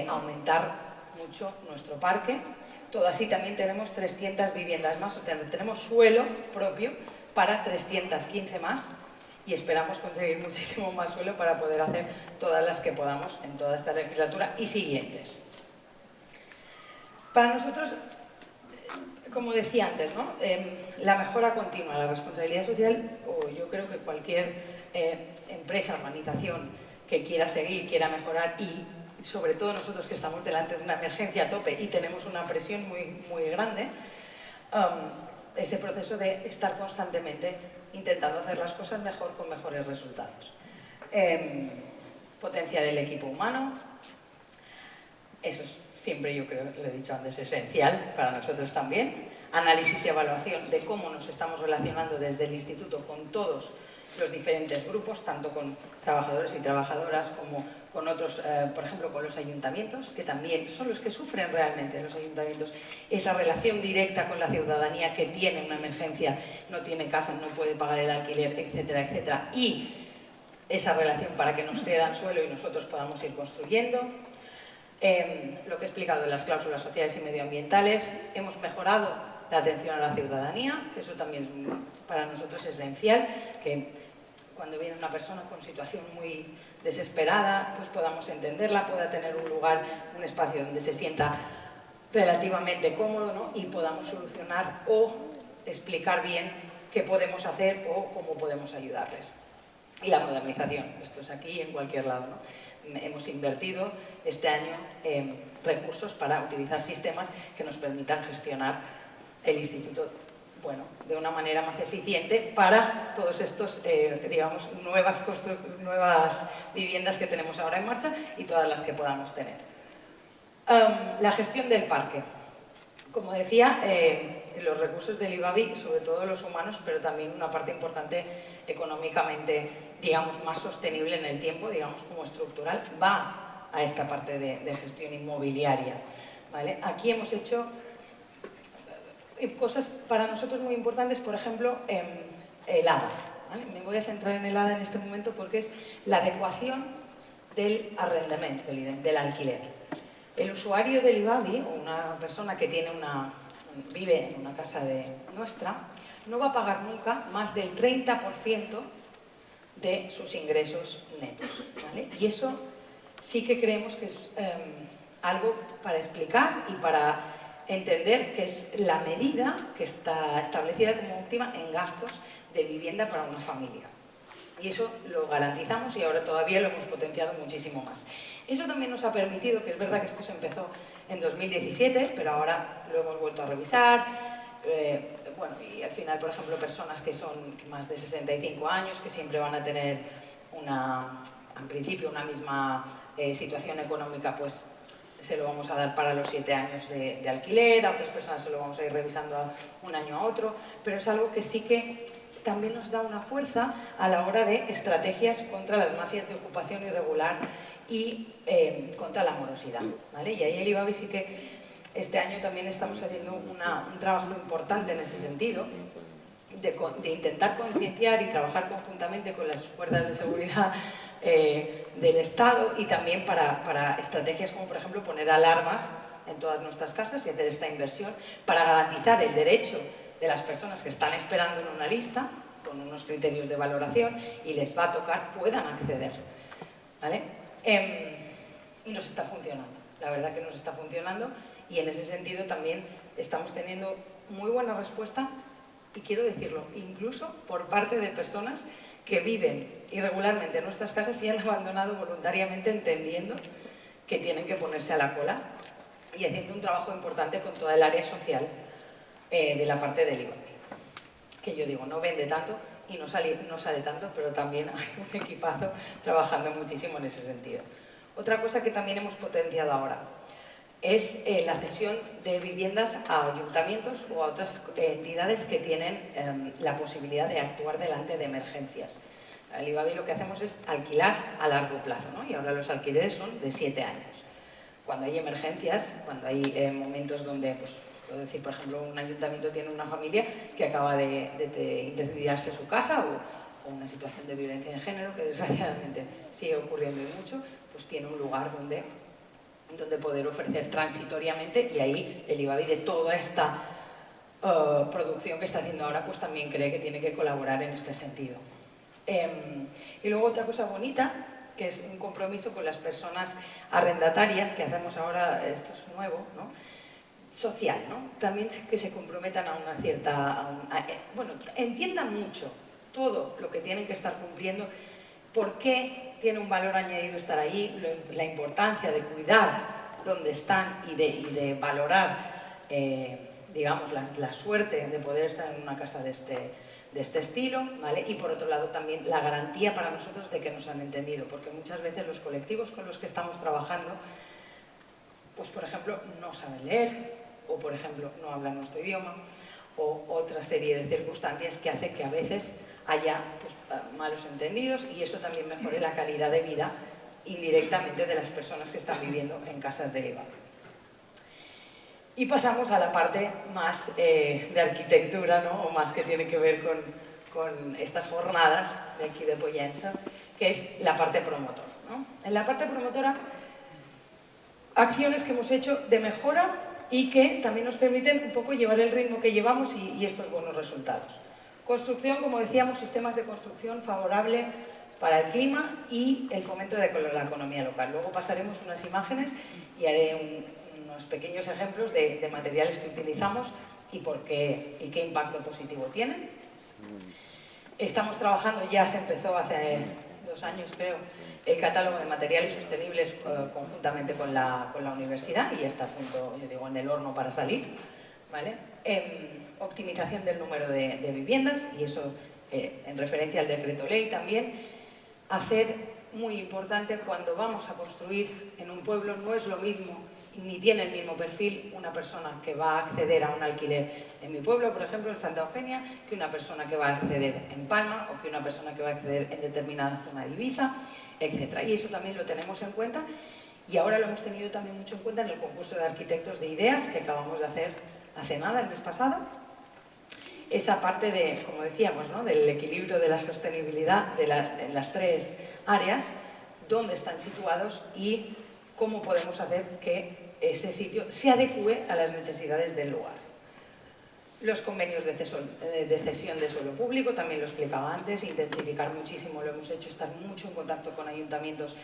aumentar mucho nuestro parque. Todo así también tenemos 300 viviendas más, o sea, tenemos suelo propio para 315 más y esperamos conseguir muchísimo más suelo para poder hacer todas las que podamos en toda esta legislatura y siguientes. Para nosotros, como decía antes, ¿no? La mejora continua, la responsabilidad social, o yo creo que cualquier empresa, organización que quiera seguir, quiera mejorar y sobre todo nosotros que estamos delante de una emergencia a tope y tenemos una presión muy, muy grande, ese proceso de estar constantemente intentando hacer las cosas mejor con mejores resultados. Potenciar el equipo humano, eso es siempre, yo creo, lo he dicho antes, esencial para nosotros también. Análisis y evaluación de cómo nos estamos relacionando desde el instituto con todos los diferentes grupos, tanto con trabajadores y trabajadoras como con otros, por ejemplo, con los ayuntamientos, que también son los que sufren realmente, los ayuntamientos, esa relación directa con la ciudadanía que tiene una emergencia, no tiene casa, no puede pagar el alquiler, etcétera, etcétera, y esa relación para que nos cedan suelo y nosotros podamos ir construyendo. Lo que he explicado de las cláusulas sociales y medioambientales, hemos mejorado la atención a la ciudadanía, que eso también para nosotros es esencial, que cuando viene una persona con situación muy desesperada, pues podamos entenderla, pueda tener un lugar, un espacio donde se sienta relativamente cómodo, ¿no? Y podamos solucionar o explicar bien qué podemos hacer o cómo podemos ayudarles. Y la modernización, esto es aquí en cualquier lado, ¿no? Hemos invertido este año recursos para utilizar sistemas que nos permitan gestionar el instituto, bueno, de una manera más eficiente para todos estos, digamos, nuevas viviendas que tenemos ahora en marcha y todas las que podamos tener. La gestión del parque. Como decía, los recursos del IBABI, sobre todo los humanos, pero también una parte importante económicamente, digamos, más sostenible en el tiempo, digamos, como estructural, va a esta parte de gestión inmobiliaria, ¿vale? Aquí hemos hecho cosas para nosotros muy importantes, por ejemplo, el ADA, ¿vale? Me voy a centrar en el ADA en este momento porque es la adecuación del arrendamiento, del alquiler. El usuario del IVABI, o una persona que vive en una casa nuestra, no va a pagar nunca más del 30% de sus ingresos netos, ¿vale? Y eso sí que creemos que es algo para explicar y para entender que es la medida que está establecida como óptima en gastos de vivienda para una familia. Y eso lo garantizamos y ahora todavía lo hemos potenciado muchísimo más. Eso también nos ha permitido, que es verdad que esto se empezó en 2017, pero ahora lo hemos vuelto a revisar. Bueno, y al final, por ejemplo, personas que son más de 65 años, que siempre van a tener en principio una misma situación económica, pues se lo vamos a dar para los 7 años de alquiler, a otras personas se lo vamos a ir revisando un año a otro, pero es algo que sí que también nos da una fuerza a la hora de estrategias contra las mafias de ocupación irregular y contra la morosidad, ¿vale? Y ahí el IVABI sí que este año también estamos haciendo un trabajo importante en ese sentido, de intentar concienciar y trabajar conjuntamente con las fuerzas de seguridad del Estado y también para estrategias como, por ejemplo, poner alarmas en todas nuestras casas y hacer esta inversión para garantizar el derecho de las personas que están esperando en una lista con unos criterios de valoración y les va a tocar, puedan acceder, ¿vale? Y nos está funcionando, la verdad que nos está funcionando y en ese sentido también estamos teniendo muy buena respuesta y quiero decirlo, incluso por parte de personas que viven irregularmente en nuestras casas y han abandonado voluntariamente entendiendo que tienen que ponerse a la cola y haciendo un trabajo importante con toda el área social de la parte del IVA, que yo digo, no vende tanto y no sale tanto, pero también hay un equipazo trabajando muchísimo en ese sentido. Otra cosa que también hemos potenciado ahora es la cesión de viviendas a ayuntamientos o a otras entidades que tienen la posibilidad de actuar delante de emergencias. El IVABI lo que hacemos es alquilar a largo plazo, ¿no? Y ahora los alquileres son de 7 años. Cuando hay emergencias, cuando hay momentos donde, pues, puedo decir, por ejemplo, un ayuntamiento tiene una familia que acaba de incendiarse su casa o una situación de violencia de género, que desgraciadamente sigue ocurriendo y mucho, pues tiene un lugar donde poder ofrecer transitoriamente y ahí el IVABI de toda esta producción que está haciendo ahora pues también cree que tiene que colaborar en este sentido. Y luego otra cosa bonita, que es un compromiso con las personas arrendatarias que hacemos ahora, esto es nuevo, ¿no? Social, ¿no? También que se comprometan a una cierta... bueno, entiendan mucho todo lo que tienen que estar cumpliendo, por qué tiene un valor añadido estar ahí, la importancia de cuidar dónde están y de valorar, digamos, la suerte de poder estar en una casa de este estilo, ¿vale? Y por otro lado también la garantía para nosotros de que nos han entendido, porque muchas veces los colectivos con los que estamos trabajando, pues por ejemplo, no saben leer, o por ejemplo, no hablan nuestro idioma, o otra serie de circunstancias que hace que a veces haya pues, malos entendidos y eso también mejore la calidad de vida indirectamente de las personas que están viviendo en casas de IVA. Y pasamos a la parte más de arquitectura, ¿no? O más que tiene que ver con estas jornadas de aquí de Pollença, que es la parte promotora, ¿no? En la parte promotora, acciones que hemos hecho de mejora y que también nos permiten un poco llevar el ritmo que llevamos y estos buenos resultados. Construcción, como decíamos, sistemas de construcción favorable para el clima y el fomento de la economía local. Luego pasaremos unas imágenes y haré unos pequeños ejemplos de materiales que utilizamos y qué impacto positivo tienen. Estamos trabajando, ya se empezó hace 2 años creo, el catálogo de materiales sostenibles conjuntamente con la universidad y ya está a punto, yo digo, en el horno para salir, ¿vale? Optimización del número de viviendas y eso en referencia al decreto ley también. Hacer, muy importante, cuando vamos a construir en un pueblo no es lo mismo ni tiene el mismo perfil una persona que va a acceder a un alquiler en mi pueblo, por ejemplo, en Santa Eugenia, que una persona que va a acceder en Palma o que una persona que va a acceder en determinada zona de Ibiza, etc. Y eso también lo tenemos en cuenta Y ahora lo hemos tenido también mucho en cuenta en el concurso de arquitectos de ideas que acabamos de hacer hace nada, el mes pasado. Esa parte de, como decíamos, ¿no?, del equilibrio de la sostenibilidad en las tres áreas, dónde están situados y cómo podemos hacer que ese sitio se adecue a las necesidades del lugar. Los convenios de cesión de suelo público, también lo explicaba antes, intensificar muchísimo, lo hemos hecho, estar mucho en contacto con ayuntamientos,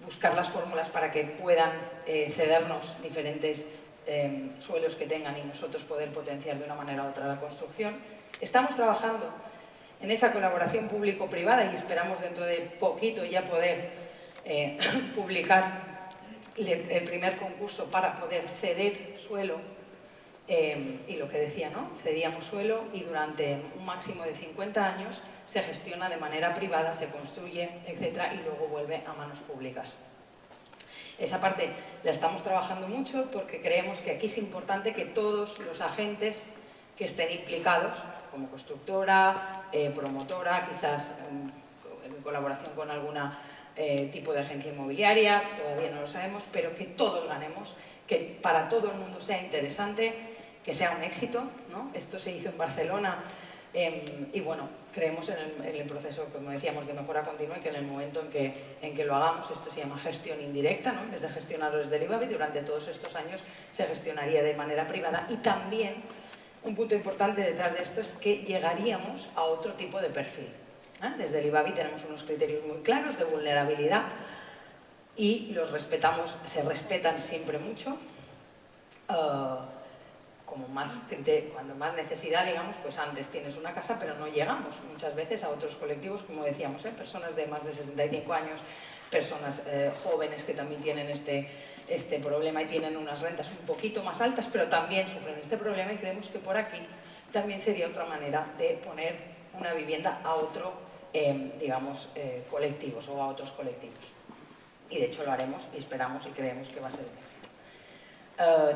buscar las fórmulas para que puedan cedernos diferentes suelos que tengan y nosotros poder potenciar de una manera u otra la construcción. Estamos trabajando en esa colaboración público-privada y esperamos dentro de poquito ya poder publicar el primer concurso para poder ceder suelo. Y lo que decía, ¿no?, cedíamos suelo y durante un máximo de 50 años se gestiona de manera privada, se construye, etcétera, y luego vuelve a manos públicas. Esa parte la estamos trabajando mucho porque creemos que aquí es importante que todos los agentes que estén implicados, como constructora, promotora, quizás en colaboración con alguna tipo de agencia inmobiliaria, todavía no lo sabemos, pero que todos ganemos, que para todo el mundo sea interesante, que sea un éxito, ¿no? Esto se hizo en Barcelona y bueno, creemos en el proceso, como decíamos, de mejora continua y que en el momento en que lo hagamos, esto se llama gestión indirecta, ¿no? En vez de gestionarlo desde el IVABI, durante todos estos años se gestionaría de manera privada y también un punto importante detrás de esto es que llegaríamos a otro tipo de perfil. Desde el IVABI tenemos unos criterios muy claros de vulnerabilidad y los respetamos, se respetan siempre mucho. Cuando más necesidad, digamos, pues antes tienes una casa, pero no llegamos muchas veces a otros colectivos, como decíamos, personas de más de 65 años, personas jóvenes que también tienen este problema y tienen unas rentas un poquito más altas, pero también sufren este problema y creemos que por aquí también sería otra manera de poner una vivienda a otro, digamos, colectivos o a otros colectivos. Y de hecho lo haremos y esperamos y creemos que va a ser un éxito.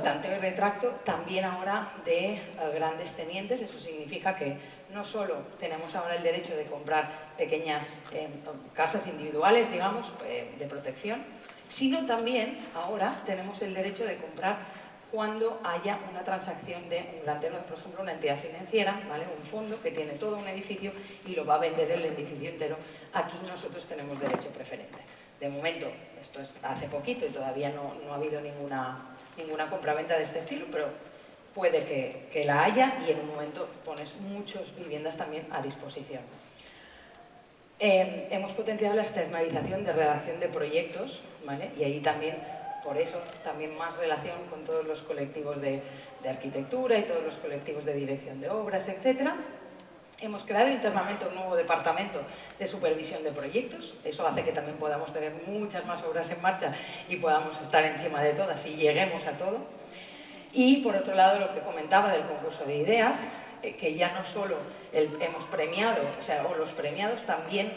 Tanteo y retracto también ahora de grandes tenientes. Eso significa que no solo tenemos ahora el derecho de comprar pequeñas casas individuales, digamos, de protección, sino también ahora tenemos el derecho de comprar cuando haya una transacción de un gran tenedor, por ejemplo, una entidad financiera, ¿vale?, un fondo que tiene todo un edificio y lo va a vender el edificio entero. Aquí nosotros tenemos derecho preferente. De momento, esto es hace poquito y todavía no ha habido ninguna compraventa de este estilo, pero puede que la haya y en un momento pones muchas viviendas también a disposición. Hemos potenciado la externalización de redacción de proyectos, ¿vale?, y ahí también, por eso, también más relación con todos los colectivos de arquitectura y todos los colectivos de dirección de obras, etcétera. Hemos creado internamente un nuevo departamento de supervisión de proyectos. Eso hace que también podamos tener muchas más obras en marcha y podamos estar encima de todas y lleguemos a todo. Y, por otro lado, lo que comentaba del concurso de ideas, que ya no solo hemos premiado, o los premiados también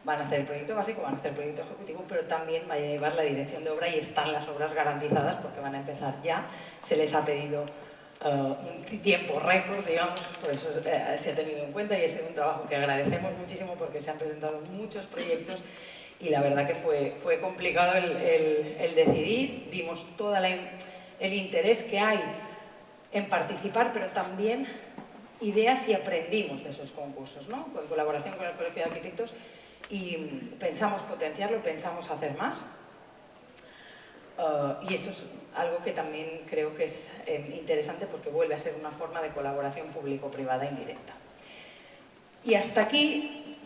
van a hacer el proyecto básico, van a hacer el proyecto ejecutivo, pero también va a llevar la dirección de obra y están las obras garantizadas porque van a empezar ya. Se les ha pedido un tiempo récord, digamos, por eso se ha tenido en cuenta y ha sido un trabajo que agradecemos muchísimo porque se han presentado muchos proyectos y la verdad que fue complicado el decidir. Vimos todo el interés que hay en participar, pero también ideas y aprendimos de esos concursos, ¿no?, en colaboración con el Colegio de Arquitectos y pensamos potenciarlo, pensamos hacer más. Y eso es algo que también creo que es interesante porque vuelve a ser una forma de colaboración público-privada indirecta. Y hasta aquí,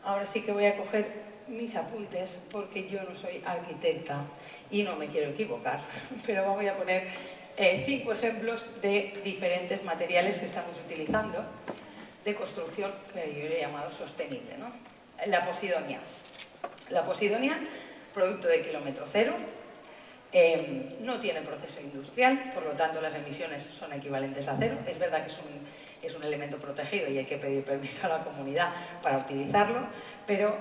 ahora sí que voy a coger mis apuntes porque yo no soy arquitecta y no me quiero equivocar, pero voy a poner 5 ejemplos de diferentes materiales que estamos utilizando de construcción que yo le he llamado sostenible, ¿no? La posidonia. La posidonia, producto de kilómetro cero, no tiene proceso industrial, por lo tanto las emisiones son equivalentes a cero. Es verdad que es un elemento protegido y hay que pedir permiso a la comunidad para utilizarlo, pero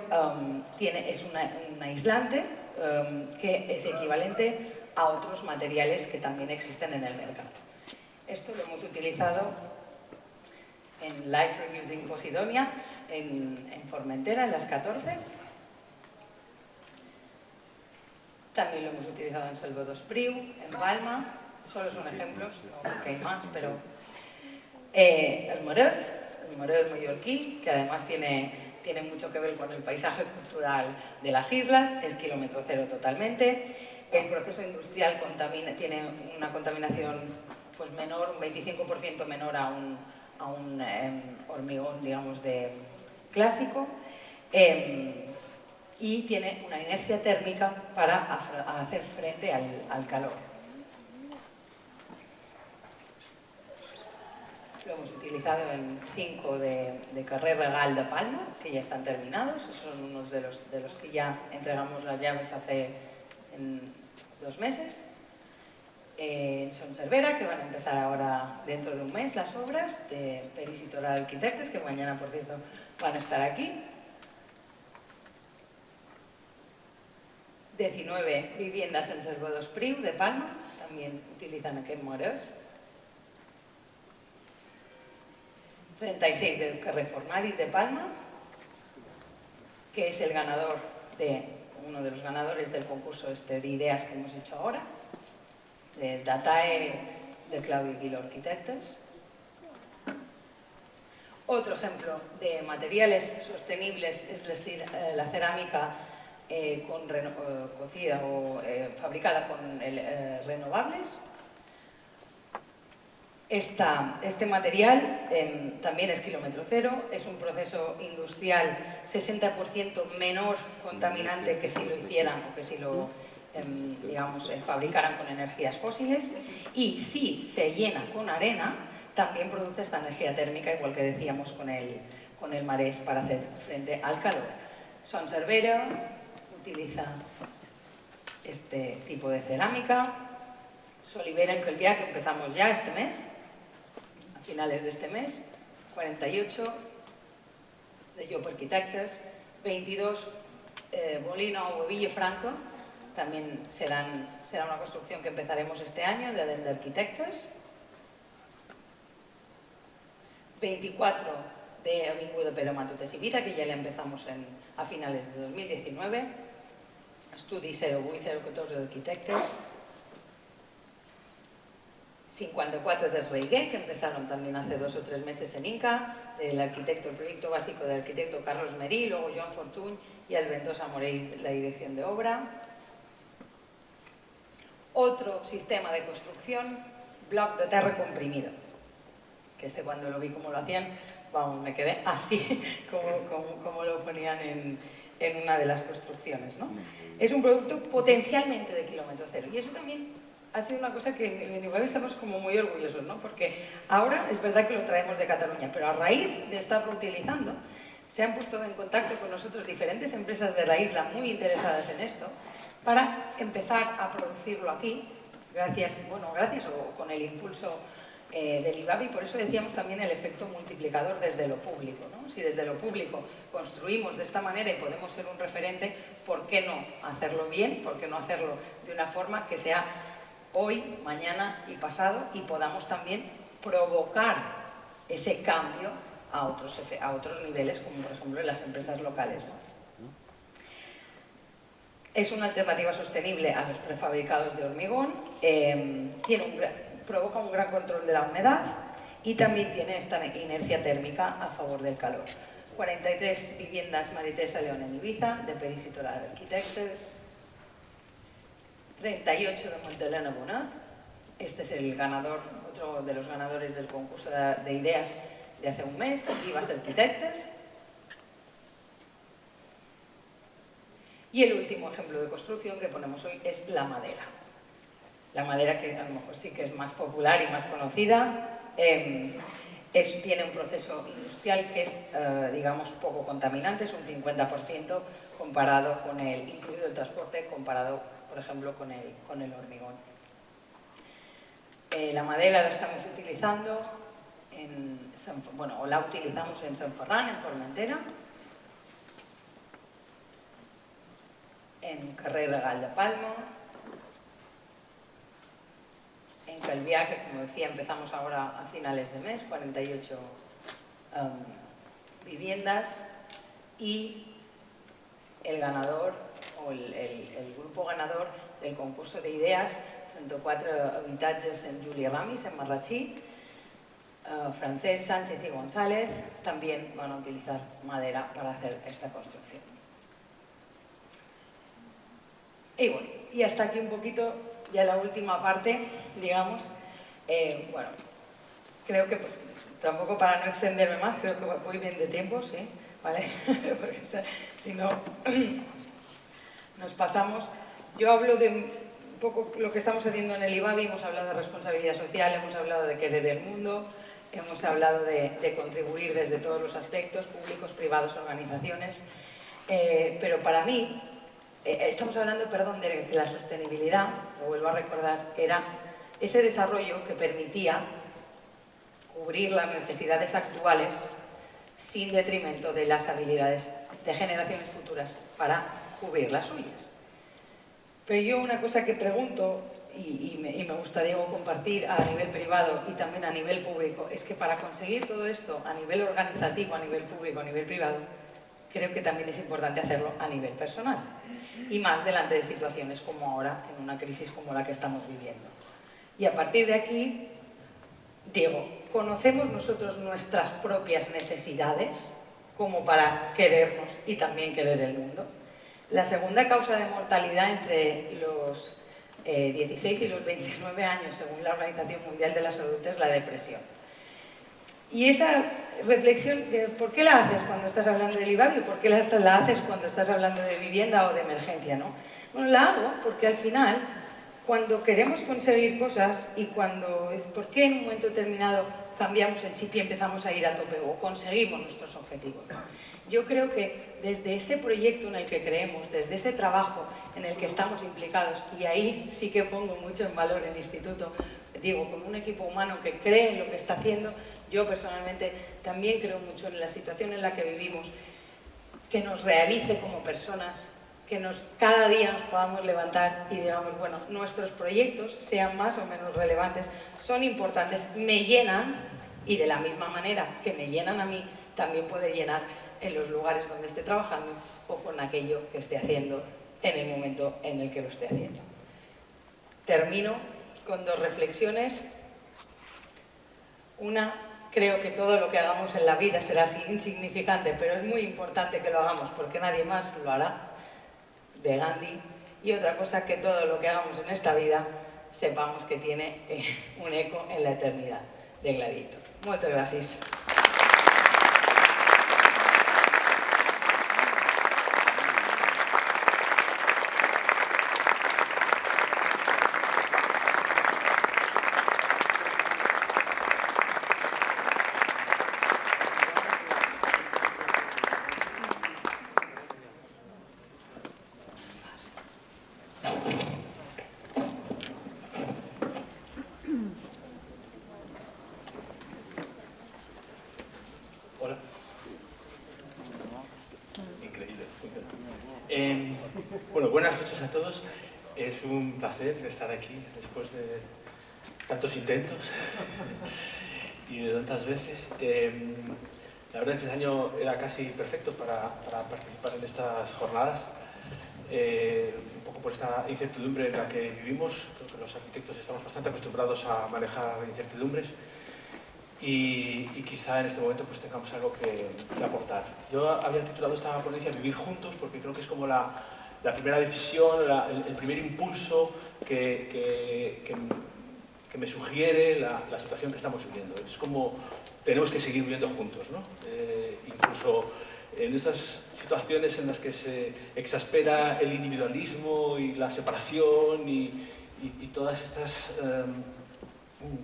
es un aislante que es equivalente a otros materiales que también existen en el mercado. Esto lo hemos utilizado en Life Reusing Posidonia, en Formentera, en las 14. También lo hemos utilizado en Selva do Espriu, en Palma, solo son ejemplos, no porque hay más, pero el Morés mallorquí, que además tiene mucho que ver con el paisaje cultural de las islas, es kilómetro cero totalmente. El proceso industrial tiene una contaminación pues menor, un 25% menor a un hormigón, digamos, clásico. Y tiene una inercia térmica para hacer frente al calor. Lo hemos utilizado en 5 de Carrer Regal de Palma, que ya están terminados. Esos son unos de los que ya entregamos las llaves hace 2 meses. En Son Cervera, que van a empezar ahora dentro de un mes las obras de Peris y Toral Arquitectes, que mañana, por cierto, van a estar aquí. 19 viviendas en Selva do Espriu, de Palma, también utilizan aquest Morés. 36 del Carrer Fornaris de Palma, que es el ganador uno de los ganadores del concurso de ideas que hemos hecho ahora, de Datae de Claudio Guilo Arquitectes. Otro ejemplo de materiales sostenibles es decir, la cerámica cocida o fabricada con renovables. Este material también es kilómetro cero, es un proceso industrial 60% menor contaminante que si lo hicieran o que si lo fabricaran con energías fósiles, y si se llena con arena también produce esta energía térmica, igual que decíamos con el marès, para hacer frente al calor. Son Cervera utiliza este tipo de cerámica. Solivera en Calvià, que empezamos ya este mes, a finales de este mes. 48 de Llop Arquitectes. 22 Molino o Villafranca, también será una construcción que empezaremos este año, de Adenda Arquitectes. 24 de Avinguda Pere Matutes i Vita, que ya la empezamos a finales de 2019. Estudi 08 y 014 de Arquitectes. 54 de Reigué, que empezaron también hace 2 o 3 meses en Inca, el proyecto básico del arquitecto Carlos Merí, luego Joan Fortuny y Alventosa Morell, la dirección de obra. Otro sistema de construcción, bloc de terra comprimido, que cuando lo vi cómo lo hacían, vamos, me quedé así como lo ponían en una de las construcciones, ¿no? Es un producto potencialmente de kilómetro cero, y eso también ha sido una cosa que en Benifabí estamos como muy orgullosos, ¿no? Porque ahora es verdad que lo traemos de Cataluña, pero a raíz de estarlo utilizando, se han puesto en contacto con nosotros diferentes empresas de la isla muy interesadas en esto, para empezar a producirlo aquí, gracias o con el impulso del IVABI. Por eso decíamos también el efecto multiplicador desde lo público, ¿no? Si desde lo público construimos de esta manera y podemos ser un referente, ¿por qué no hacerlo bien? ¿Por qué no hacerlo de una forma que sea hoy, mañana y pasado, y podamos también provocar ese cambio a otros niveles, como por ejemplo en las empresas locales, ¿no? Es una alternativa sostenible a los prefabricados de hormigón, provoca un gran control de la humedad y también tiene esta inercia térmica a favor del calor. 43 viviendas Maritesa León en Ibiza, de Peris y Toral Arquitectes. 38 de Montelena Bonat. Este es el ganador, otro de los ganadores del concurso de ideas de hace un mes, Vivas Arquitectes. Y el último ejemplo de construcción que ponemos hoy es la madera. La madera, que a lo mejor sí que es más popular y más conocida, tiene un proceso industrial que es, digamos, poco contaminante, es un 50% comparado con incluido el transporte, comparado, por ejemplo, con el hormigón. La madera la estamos utilizando la utilizamos en San Ferran, en Formentera, en Carrer Regal de Palma, en Calvià, que como decía empezamos ahora a finales de mes, 48 viviendas, y el ganador o el grupo ganador del concurso de ideas, 34 habitatges en Júlia Ramis, en Marratxí. Francesc, Sánchez y González también van a utilizar madera para hacer esta construcción. Y bueno, y hasta aquí un poquito ya la última parte, digamos. Bueno, creo que tampoco para no extenderme más, creo que voy bien de tiempo, ¿sí? ¿Vale? Porque si no, nos pasamos. Yo hablo de un poco lo que estamos haciendo en el IBABI, hemos hablado de responsabilidad social, hemos hablado de querer el mundo, hemos hablado de contribuir desde todos los aspectos, públicos, privados, organizaciones, pero para mí, estamos hablando, perdón, de la sostenibilidad, lo vuelvo a recordar, era ese desarrollo que permitía cubrir las necesidades actuales sin detrimento de las habilidades de generaciones futuras para cubrir las suyas. Pero yo una cosa que pregunto, y me gustaría compartir a nivel privado y también a nivel público, es que para conseguir todo esto a nivel organizativo, a nivel público, a nivel privado, creo que también es importante hacerlo a nivel personal. Y más delante de situaciones como ahora, en una crisis como la que estamos viviendo. Y a partir de aquí, digo, ¿conocemos nosotros nuestras propias necesidades como para querernos y también querer el mundo? La segunda causa de mortalidad entre los 16 y los 29 años, según la Organización Mundial de la Salud, es la depresión. Y esa reflexión, ¿por qué la haces cuando estás hablando del IBABI? ¿Por qué la haces cuando estás hablando de vivienda o de emergencia, ¿no? Bueno, la hago porque al final, cuando queremos conseguir cosas y ¿por qué en un momento determinado cambiamos el chip y empezamos a ir a tope o conseguimos nuestros objetivos? Yo creo que desde ese proyecto en el que creemos, desde ese trabajo en el que estamos implicados, y ahí sí que pongo mucho en valor el instituto, digo, con un equipo humano que cree en lo que está haciendo, yo personalmente también creo mucho en la situación en la que vivimos, que nos realice como personas, que cada día nos podamos levantar y digamos, bueno, nuestros proyectos, sean más o menos relevantes, son importantes, me llenan, y de la misma manera que me llenan a mí, también puede llenar en los lugares donde esté trabajando o con aquello que esté haciendo en el momento en el que lo esté haciendo. Termino con dos reflexiones. Una, creo que todo lo que hagamos en la vida será insignificante, pero es muy importante que lo hagamos porque nadie más lo hará, de Gandhi. Y otra cosa, que todo lo que hagamos en esta vida sepamos que tiene un eco en la eternidad, de Gladiator. Muchas gracias. Hola. Increíble. Bueno, buenas noches a todos. Es un placer estar aquí después de tantos intentos y de tantas veces. La verdad es que este año era casi perfecto para participar en estas jornadas. Un poco por esta incertidumbre en la que vivimos. Creo que los arquitectos estamos bastante acostumbrados a manejar incertidumbres. Y quizá en este momento pues tengamos algo que aportar. Yo había titulado esta ponencia Vivir Juntos porque creo que es como la primera decisión, el primer impulso que me sugiere la situación que estamos viviendo. Es como tenemos que seguir viviendo juntos, ¿no? Incluso en estas situaciones en las que se exaspera el individualismo y la separación y todas estas,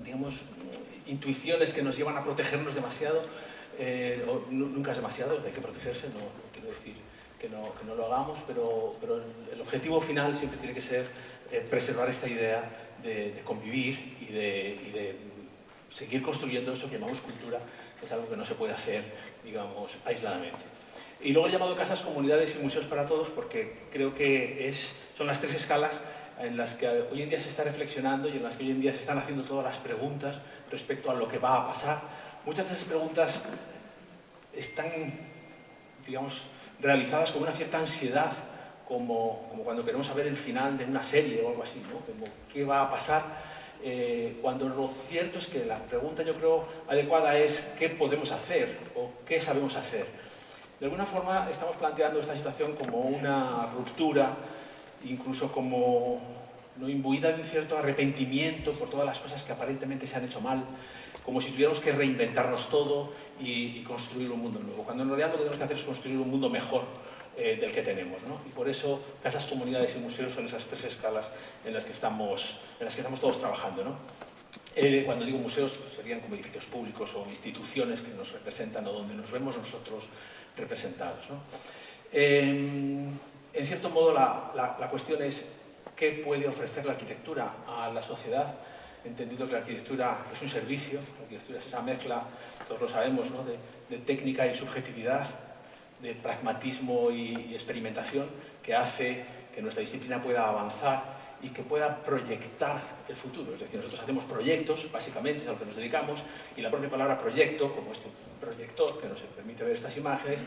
digamos, intuiciones que nos llevan a protegernos demasiado, nunca es demasiado, hay que protegerse, no quiero decir que no lo hagamos, pero el objetivo final siempre tiene que ser preservar esta idea de convivir y de seguir construyendo eso que llamamos cultura, que es algo que no se puede hacer, digamos, aisladamente. Y luego he llamado casas, comunidades y museos para todos porque creo que son las tres escalas en las que hoy en día se está reflexionando y en las que hoy en día se están haciendo todas las preguntas respecto a lo que va a pasar. Muchas de esas preguntas están, digamos, realizadas con una cierta ansiedad como cuando queremos saber el final de una serie o algo así, ¿no? Como qué va a pasar, cuando lo cierto es que la pregunta, yo creo, adecuada es ¿qué podemos hacer o qué sabemos hacer? De alguna forma estamos planteando esta situación como una ruptura, incluso como ¿no? imbuida de un cierto arrepentimiento por todas las cosas que aparentemente se han hecho mal, como si tuviéramos que reinventarnos todo y construir un mundo nuevo, cuando en realidad lo que tenemos que hacer es construir un mundo mejor del que tenemos, ¿no? Y por eso casas, comunidades y museos son esas tres escalas en las que estamos todos trabajando, ¿no? Cuando digo museos, pues serían como edificios públicos o instituciones que nos representan o donde nos vemos nosotros representados, ¿no? En cierto modo, la cuestión es qué puede ofrecer la arquitectura a la sociedad, entendido que la arquitectura es un servicio, la arquitectura es esa mezcla, todos lo sabemos, ¿no? de técnica y subjetividad, de pragmatismo y experimentación, que hace que nuestra disciplina pueda avanzar y que pueda proyectar el futuro. Es decir, nosotros hacemos proyectos, básicamente, es a lo que nos dedicamos, y la propia palabra proyecto, como este proyector que nos permite ver estas imágenes,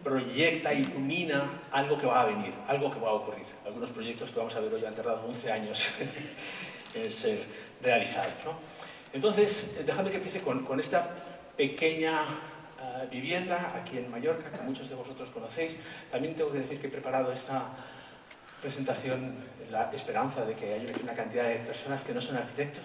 proyecta, ilumina algo que va a venir, algo que va a ocurrir. Algunos proyectos que vamos a ver hoy han tardado 11 años en ser realizados, ¿no? Entonces, dejadme que empiece con esta pequeña vivienda aquí en Mallorca, que muchos de vosotros conocéis. También tengo que decir que he preparado esta presentación en la esperanza de que haya una cantidad de personas que no son arquitectos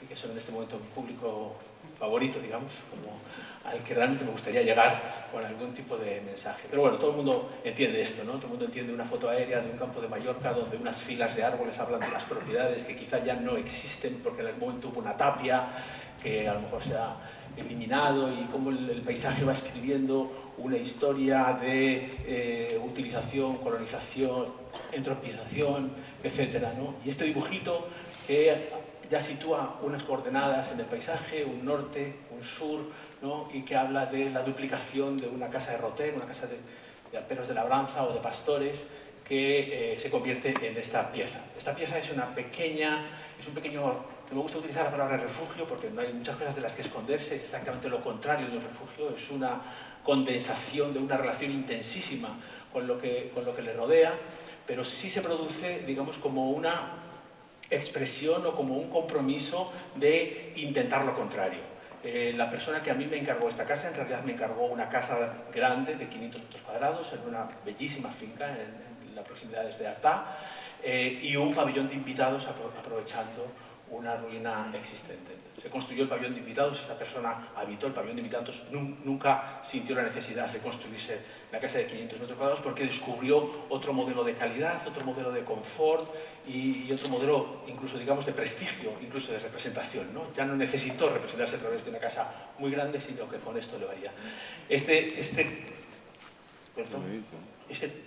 y que son en este momento un público favorito, digamos, como al que realmente me gustaría llegar con algún tipo de mensaje. Pero bueno, todo el mundo entiende esto, ¿no? Todo el mundo entiende una foto aérea de un campo de Mallorca donde unas filas de árboles hablan de las propiedades que quizá ya no existen porque en algún momento hubo una tapia que a lo mejor se ha eliminado y cómo el paisaje va escribiendo una historia de utilización, colonización, entropización, etcétera, ¿no? Y este dibujito que ya sitúa unas coordenadas en el paisaje, un norte, un sur, ¿no? Y que habla de la duplicación de una casa de Rotén, una casa de alperos de labranza o de pastores, que se convierte en esta pieza. Esta pieza es un pequeño, no me gusta utilizar la palabra refugio porque no hay muchas cosas de las que esconderse, es exactamente lo contrario de un refugio, es una condensación de una relación intensísima con lo que le rodea, pero sí se produce, digamos, como una expresión o como un compromiso de intentar lo contrario. La persona que a mí me encargó esta casa, en realidad me encargó una casa grande de 500 metros cuadrados en una bellísima finca en las proximidades de Artà y un pabellón de invitados aprovechando una ruina existente. Se construyó el pabellón de invitados, esta persona habitó el pabellón de invitados, nunca sintió la necesidad de construirse la casa de 500 metros cuadrados porque descubrió otro modelo de calidad, otro modelo de confort y otro modelo incluso, digamos, de prestigio, incluso de representación, ¿no? Ya no necesitó representarse a través de una casa muy grande, sino que con esto le valía. Este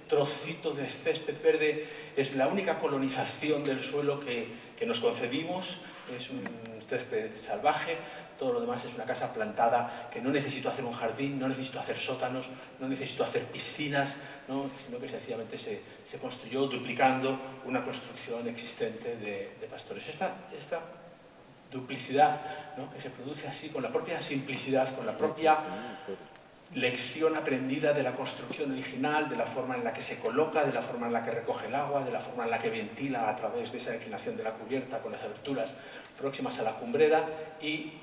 trocito de césped verde es la única colonización del suelo que nos concedimos, es un césped salvaje, todo lo demás es una casa plantada que no necesito hacer un jardín, no necesito hacer sótanos, no necesito hacer piscinas, ¿no? Sino que sencillamente se construyó duplicando una construcción existente de pastores. Esta duplicidad, ¿no? Que se produce así, con la propia simplicidad, con la propia lección aprendida de la construcción original, de la forma en la que se coloca, de la forma en la que recoge el agua, de la forma en la que ventila a través de esa inclinación de la cubierta con las aberturas próximas a la cumbrera y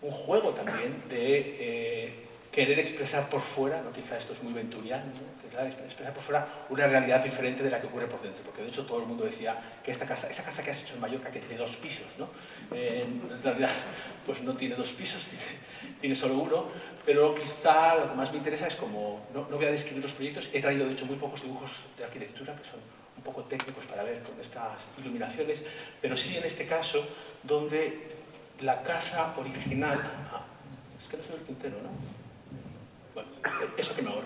un juego también de querer expresar por fuera, ¿no? Quizá esto es muy venturiano, ¿no? Expresar por fuera una realidad diferente de la que ocurre por dentro, porque de hecho todo el mundo decía que esa casa que has hecho en Mallorca, que tiene 2 pisos, ¿no? En realidad pues no tiene 2 pisos, tiene solo uno, pero quizá lo que más me interesa es como, no voy a describir los proyectos, he traído de hecho muy pocos dibujos de arquitectura que son un poco técnicos para ver con estas iluminaciones, pero sí en este caso donde la casa original, es que no se ve el puntero, ¿no? Bueno, eso que me ahorro.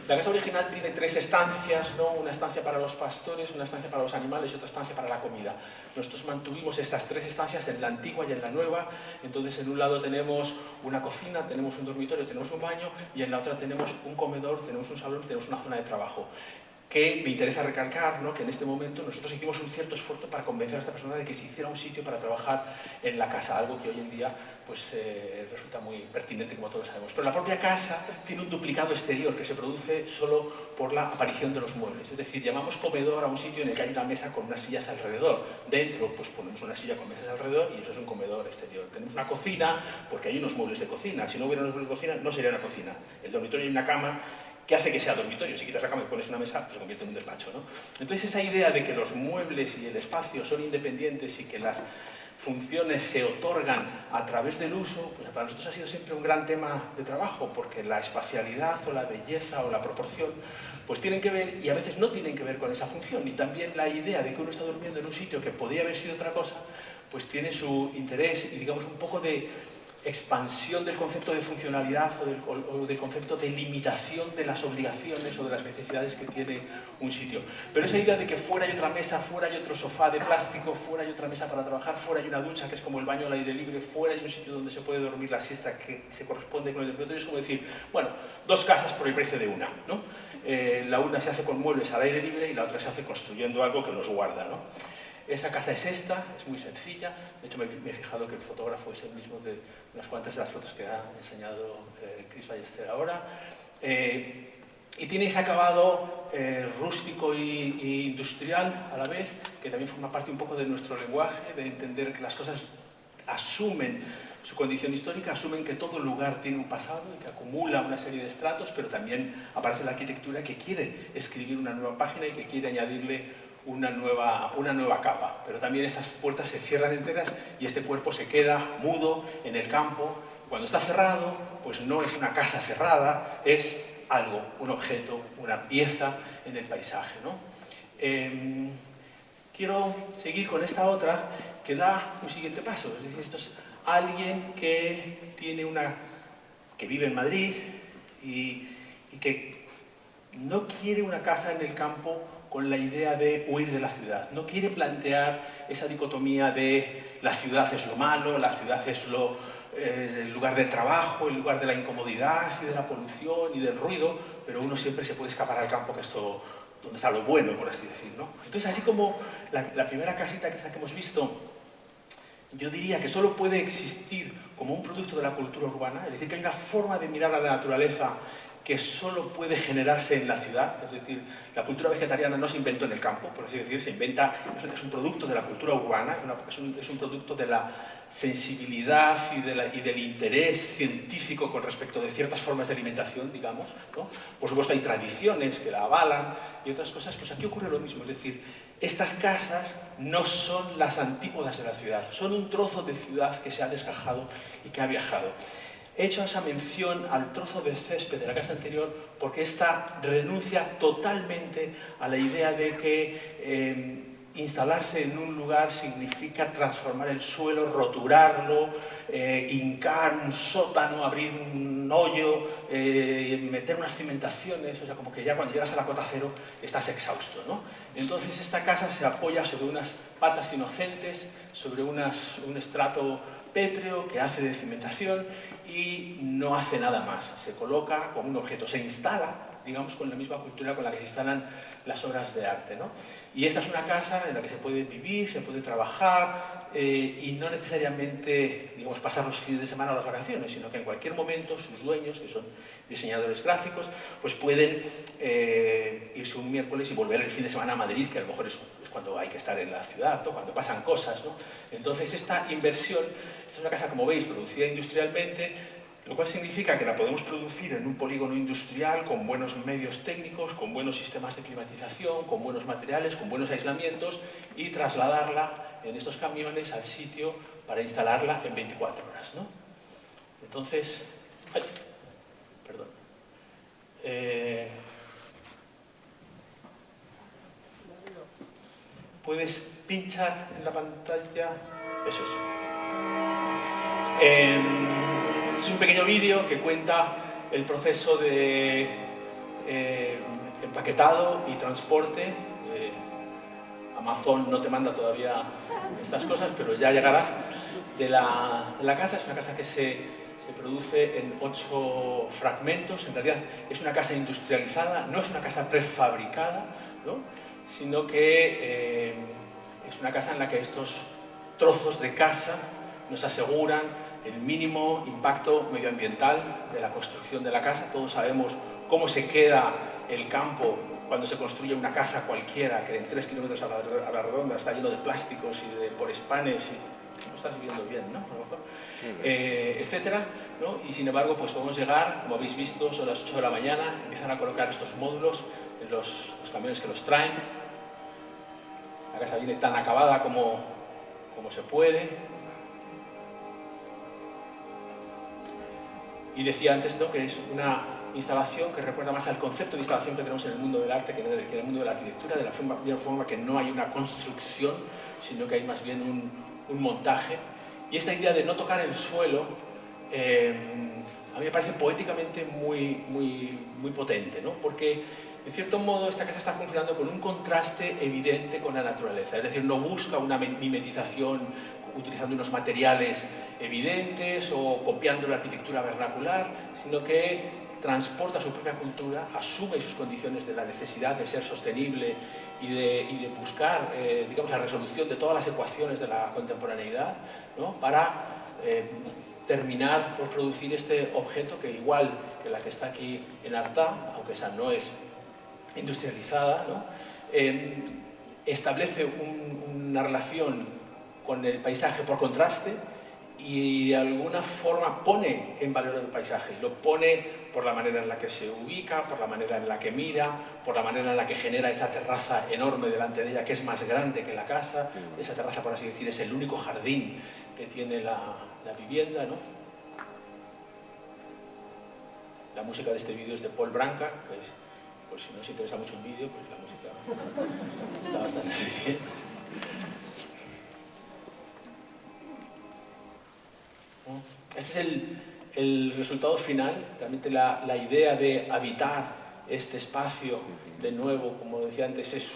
La casa original tiene 3 estancias, ¿no? Una estancia para los pastores, una estancia para los animales y otra estancia para la comida. Nosotros mantuvimos estas 3 estancias en la antigua y en la nueva. Entonces, en un lado tenemos una cocina, tenemos un dormitorio, tenemos un baño y en la otra tenemos un comedor, tenemos un salón y tenemos una zona de trabajo. que me interesa recalcar, ¿no? Que en este momento nosotros hicimos un cierto esfuerzo para convencer a esta persona de que se hiciera un sitio para trabajar en la casa, algo que hoy en día pues, resulta muy pertinente, como todos sabemos. Pero la propia casa tiene un duplicado exterior que se produce solo por la aparición de los muebles. Es decir, llamamos comedor a un sitio en el que hay una mesa con unas sillas alrededor. Dentro pues ponemos una silla con mesas alrededor y eso es un comedor exterior. Tenemos una cocina porque hay unos muebles de cocina. Si no hubiera unos muebles de cocina, no sería una cocina. El dormitorio hay una cama que hace que sea dormitorio. Si quitas la cama y pones una mesa, pues se convierte en un despacho, ¿no? Entonces esa idea de que los muebles y el espacio son independientes y que las funciones se otorgan a través del uso, pues para nosotros ha sido siempre un gran tema de trabajo, porque la espacialidad o la belleza o la proporción pues tienen que ver, y a veces no tienen que ver con esa función, y también la idea de que uno está durmiendo en un sitio que podía haber sido otra cosa, pues tiene su interés y digamos un poco de expansión del concepto de funcionalidad o del concepto de limitación de las obligaciones o de las necesidades que tiene un sitio. Pero esa idea de que fuera hay otra mesa, fuera hay otro sofá de plástico, fuera hay otra mesa para trabajar, fuera hay una ducha que es como el baño al aire libre, fuera hay un sitio donde se puede dormir la siesta que se corresponde con el dormitorio, es como decir, bueno, dos casas por el precio de una, ¿no? La una se hace con muebles al aire libre y la otra se hace construyendo algo que los guarda, ¿no? Esa casa es esta, es muy sencilla. De hecho, me he fijado que el fotógrafo es el mismo de unas cuantas de las fotos que ha enseñado Chris Ballester ahora. Y tiene ese acabado rústico e industrial a la vez, que también forma parte un poco de nuestro lenguaje, de entender que las cosas asumen su condición histórica, asumen que todo lugar tiene un pasado y que acumula una serie de estratos, pero también aparece la arquitectura que quiere escribir una nueva página y que quiere añadirle una nueva capa. Pero también estas puertas se cierran enteras y este cuerpo se queda mudo en el campo. Cuando está cerrado, pues no es una casa cerrada, es algo, un objeto, una pieza en el paisaje, ¿no? Quiero seguir con esta otra que da un siguiente paso. Es decir, esto es alguien que que vive en Madrid y que no quiere una casa en el campo con la idea de huir de la ciudad. No quiere plantear esa dicotomía de la ciudad es lo malo, la ciudad es el lugar de trabajo, el lugar de la incomodidad y de la polución y del ruido, pero uno siempre se puede escapar al campo, que es donde está lo bueno, por así decirlo. Entonces, así como la primera casita que hemos visto, yo diría que solo puede existir como un producto de la cultura urbana, es decir, que hay una forma de mirar a la naturaleza que solo puede generarse en la ciudad, es decir, la cultura vegetariana no se inventó en el campo, por así decir, es un producto de la cultura urbana, es un producto de la sensibilidad y del interés científico con respecto de ciertas formas de alimentación, digamos, ¿no? Por supuesto hay tradiciones que la avalan y otras cosas, pues aquí ocurre lo mismo, es decir, estas casas no son las antípodas de la ciudad, son un trozo de ciudad que se ha desgajado y que ha viajado. He hecho esa mención al trozo de césped de la casa anterior porque esta renuncia totalmente a la idea de que instalarse en un lugar significa transformar el suelo, roturarlo, hincar un sótano, abrir un hoyo, meter unas cimentaciones, o sea, como que ya cuando llegas a la cota cero estás exhausto, ¿no? Entonces esta casa se apoya sobre unas patas inocentes, sobre un estrato pétreo que hace de cimentación y no hace nada más. Se coloca como un objeto, se instala, digamos, con la misma cultura con la que se instalan las obras de arte, ¿no? Y esta es una casa en la que se puede vivir, se puede trabajar y no necesariamente, digamos, pasar los fines de semana o las vacaciones, sino que en cualquier momento sus dueños, que son diseñadores gráficos, pues pueden irse un miércoles y volver el fin de semana a Madrid, que a lo mejor es cuando hay que estar en la ciudad, ¿no? Cuando pasan cosas, ¿no? Entonces esta inversión, esta es una casa, como veis, producida industrialmente, lo cual significa que la podemos producir en un polígono industrial con buenos medios técnicos, con buenos sistemas de climatización, con buenos materiales, con buenos aislamientos y trasladarla en estos camiones al sitio para instalarla en 24 horas, ¿no? Entonces, perdón. Puedes pinchar en la pantalla, eso es. Es un pequeño vídeo que cuenta el proceso de empaquetado y transporte. Amazon no te manda todavía estas cosas, pero ya llegará de la casa. Es una casa que se se produce en 8 fragmentos. En realidad es una casa industrializada, no es una casa prefabricada, ¿no? Sino que es una casa en la que estos trozos de casa nos aseguran el mínimo impacto medioambiental de la construcción de la casa. Todos sabemos cómo se queda el campo cuando se construye una casa cualquiera, que en 3 kilómetros a la redonda está lleno de plásticos y de polispanes, y no estás viviendo bien, ¿no? A lo mejor, etcétera, ¿no? Y sin embargo, pues podemos llegar, como habéis visto, son las 8 de la mañana, empiezan a colocar estos módulos en los camiones que los traen. La casa viene tan acabada como se puede. Y decía antes, ¿no?, que es una instalación que recuerda más al concepto de instalación que tenemos en el mundo del arte que en el mundo de la arquitectura, de la forma que no hay una construcción, sino que hay más bien un montaje. Y esta idea de no tocar el suelo, a mí me parece poéticamente muy potente, ¿no? Porque, en cierto modo, esta casa está funcionando con un contraste evidente con la naturaleza. Es decir, no busca una mimetización utilizando unos materiales evidentes o copiando la arquitectura vernacular, sino que transporta su propia cultura, asume sus condiciones de la necesidad de ser sostenible y de buscar, digamos, la resolución de todas las ecuaciones de la contemporaneidad, ¿no?, para terminar por producir este objeto que, igual que la que está aquí en Artà, aunque esa no es industrializada, ¿no?, establece una relación con el paisaje por contraste y de alguna forma pone en valor el paisaje. Lo pone por la manera en la que se ubica, por la manera en la que mira, por la manera en la que genera esa terraza enorme delante de ella, que es más grande que la casa. Esa terraza, por así decir, es el único jardín que tiene la vivienda, ¿no? La música de este vídeo es de Paul Branca, que es, por si no os interesa mucho un vídeo, pues la música está bastante bien. Este es el resultado final. Realmente la idea de habitar este espacio, de nuevo, como decía antes, es